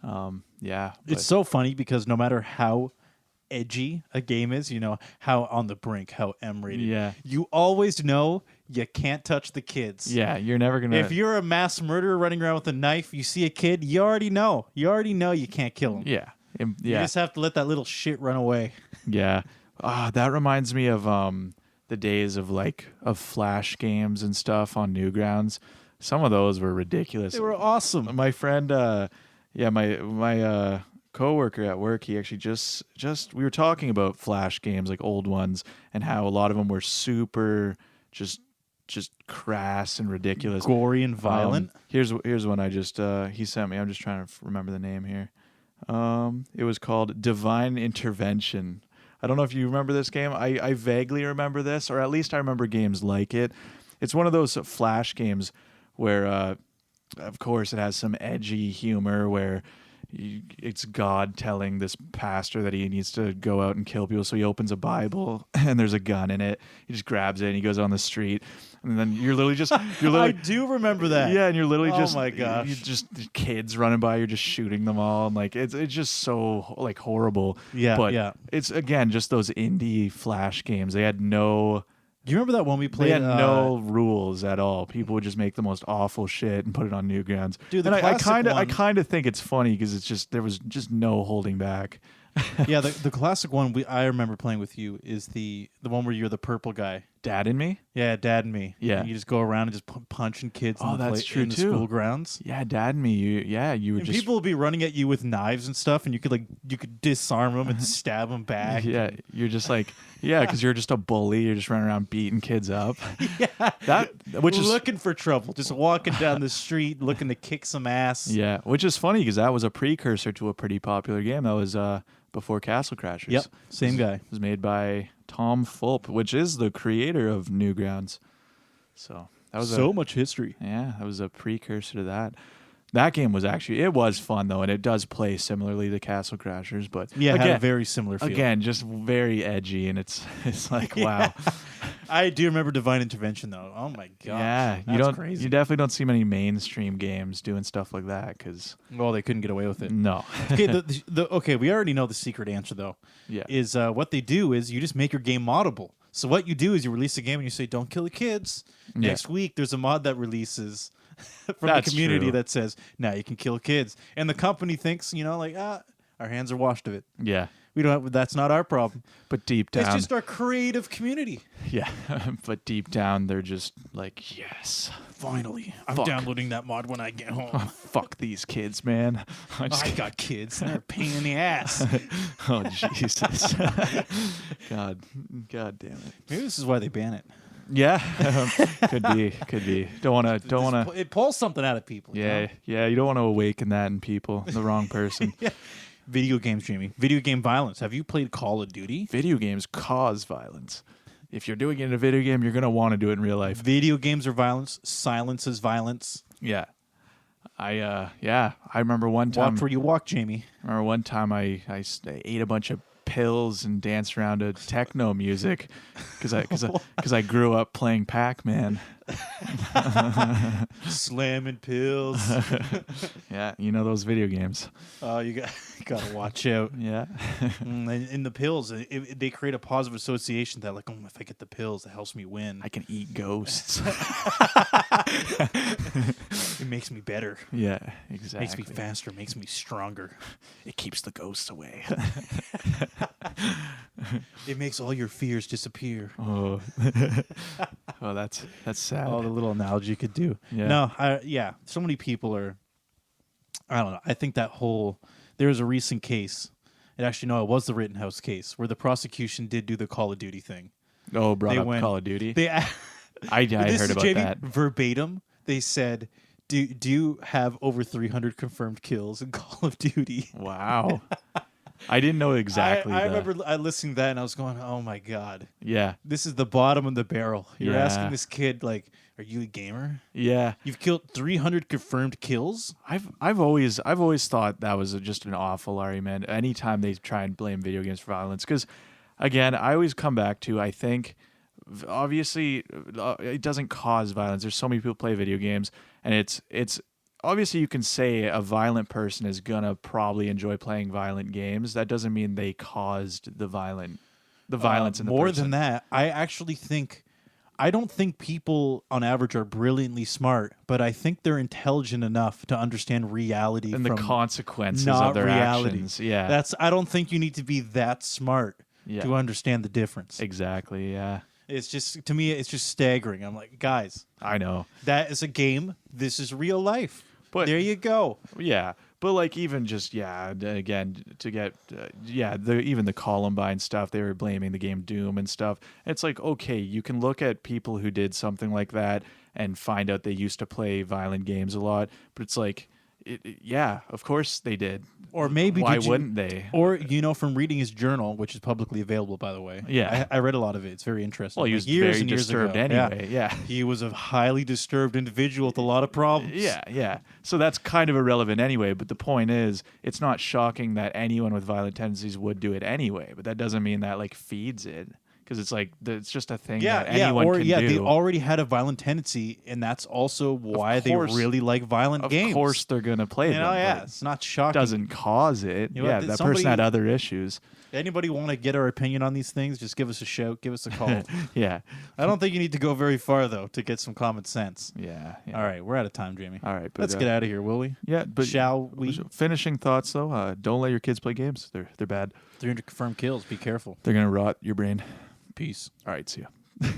B: it's so funny because no matter how edgy a game is, how on the brink, how M-rated.
A: Yeah.
B: You always know you can't touch the kids.
A: Yeah, you're never gonna.
B: If you're a mass murderer running around with a knife, you see a kid, you already know. You already know you can't kill him.
A: Yeah.
B: You just have to let that little shit run away.
A: Yeah. That reminds me of the days of Flash games and stuff on Newgrounds. Some of those were ridiculous.
B: They were awesome.
A: My friend, my coworker at work, he actually just we were talking about Flash games, like old ones, and how a lot of them were super just crass and ridiculous,
B: gory and violent.
A: Here's one I just he sent me. I'm just trying to remember the name here. It was called Divine Intervention. I don't know if you remember this game. I vaguely remember this, or at least I remember games like it. It's one of those Flash games where, of course, it has some edgy humor where it's God telling this pastor that he needs to go out and kill people. So he opens a Bible and there's a gun in it. He just grabs it and he goes on the street. And then you're literally
B: I do remember that.
A: Yeah, and you're literally
B: oh my gosh.
A: You're just kids running by, you're just shooting them all, and it's just so horrible.
B: Yeah,
A: but it's again just those indie Flash games. They had no.
B: Do you remember that one we played?
A: They had no rules at all. People would just make the most awful shit and put it on Newgrounds.
B: Dude,
A: and I kind of think it's funny because it's just there was just no holding back.
B: Yeah, the classic one I remember playing with you is the one where you're the purple guy.
A: Dad and Me?
B: Yeah, Dad and Me.
A: Yeah.
B: And you just go around and just punching kids in the school grounds.
A: Yeah, Dad and Me. You would just...
B: people would be running at you with knives and stuff, and you could disarm them and stab them back.
A: Yeah, you're just because you're just a bully. You're just running around beating kids up.
B: Yeah. Which is looking for trouble. Just walking down the street looking to kick some ass.
A: Yeah, which is funny because that was a precursor to a pretty popular game. That was before Castle Crashers.
B: Yep, same guy.
A: It was made by Tom Fulp, which is the creator of Newgrounds. So that was
B: much history.
A: Yeah, that was a precursor to that. That game was it was fun though, and it does play similarly to Castle Crashers, but
B: it had a very similar feel.
A: Again, just very edgy, and it's like wow.
B: I do remember Divine Intervention though. Oh my god.
A: Yeah,
B: that's crazy.
A: You definitely don't see many mainstream games doing stuff like that because
B: they couldn't get away with it.
A: No.
B: Okay, we already know the secret answer though.
A: Yeah.
B: Is what they do is you just make your game moddable. So what you do is you release a game and you say don't kill the kids.
A: Yeah.
B: Next week there's a mod that releases from the community that says now you can kill kids, and the company thinks our hands are washed of it.
A: Yeah.
B: We don't. That's not our problem.
A: But deep down,
B: it's just our creative community.
A: Yeah, but deep down, they're just like, yes,
B: finally, I'm downloading that mod when I get home.
A: Oh, fuck these kids, man.
B: I got kids. They're a pain in the ass.
A: Oh Jesus, God damn it.
B: Maybe this is why they ban it.
A: Yeah, could be. Don't want to.
B: It pulls something out of people.
A: Yeah, yeah. You don't want to awaken that in people. The wrong person.
B: Yeah. Video games, Jamie. Video game violence. Have you played Call of Duty?
A: Video games cause violence. If you're doing it in a video game, you're going to want to do it in real life.
B: Video games are violence. Silence is violence.
A: Yeah. I remember one time.
B: Walk where you walk, Jamie.
A: I remember one time I ate a bunch of pills and danced around to techno music because I grew up playing Pac-Man.
B: Slamming pills.
A: Yeah, you know those video games.
B: Oh, you gotta watch out.
A: Yeah.
B: In the pills, they create a positive association that, like, if I get the pills, it helps me win.
A: I can eat ghosts.
B: It makes me better.
A: Yeah, exactly.
B: Makes me faster. Makes me stronger.
A: It keeps the ghosts away.
B: It makes all your fears disappear.
A: Oh, oh, that's sad.
B: Oh, the little analogy you could do.
A: Yeah.
B: No, so many people are. I don't know. I think there was a recent case. It was the Rittenhouse case where the prosecution did do the Call of Duty thing.
A: Oh, brought up Call of Duty.
B: I
A: heard about that.
B: Verbatim, they said, "Do you have over 300 confirmed kills in Call of Duty?"
A: Wow. I didn't know exactly.
B: I remember I listened to that and I was going, "Oh my god,
A: yeah,
B: this is the bottom of the barrel." You're
A: Yeah.
B: asking this kid, like, "Are you a gamer?
A: yeah.
B: You've killed 300 confirmed kills?"
A: I've always thought that was just an awful argument. Anytime they try and blame video games for violence, because again, I always come back to, I think, obviously, it doesn't cause violence. There's so many people play video games, and it's obviously you can say a violent person is gonna probably enjoy playing violent games. That doesn't mean they caused the violence in the
B: more
A: person.
B: than that. I don't think people on average are brilliantly smart, but I think they're intelligent enough to understand reality
A: and
B: from
A: the consequences
B: not
A: of their
B: reality.
A: actions. Yeah,
B: I don't think you need to be that smart to understand the difference.
A: exactly. Yeah,
B: It's just, to me, it's just staggering. I'm like, guys,
A: I know.
B: that is a game. This is real life.
A: But
B: there you go.
A: Yeah, but like even just again to get even the Columbine stuff, they were blaming the game Doom and stuff. It's like, okay, you can look at people who did something like that and find out they used to play violent games a lot, but it's like, yeah, of course they did.
B: Or maybe
A: why wouldn't they?
B: Or from reading his journal, which is publicly available, by the way.
A: Yeah,
B: I read a lot of it. It's very interesting.
A: Well, he was
B: years
A: very
B: and years
A: disturbed
B: ago.
A: anyway. Yeah.
B: He was a highly disturbed individual with a lot of problems.
A: Yeah. So that's kind of irrelevant anyway. But the point is, it's not shocking that anyone with violent tendencies would do it anyway. But that doesn't mean that like feeds it. Because it's like it's just a thing that anyone can do.
B: They already had a violent tendency, and that's also why they really like violent games.
A: Of course, they're gonna play them.
B: It's not shocking.
A: Doesn't cause it. That person had other issues.
B: Anybody want to get our opinion on these things? Just give us a shout. Give us a call.
A: Yeah.
B: I don't think you need to go very far though to get some common sense.
A: Yeah.
B: All right, we're out of time, Jamie.
A: All right, but,
B: let's get out of here, will we?
A: Yeah, but
B: shall we?
A: Finishing thoughts though. Don't let your kids play games. They're bad.
B: 300 confirmed kills. Be careful.
A: They're gonna rot your brain.
B: Peace.
A: All right, see ya.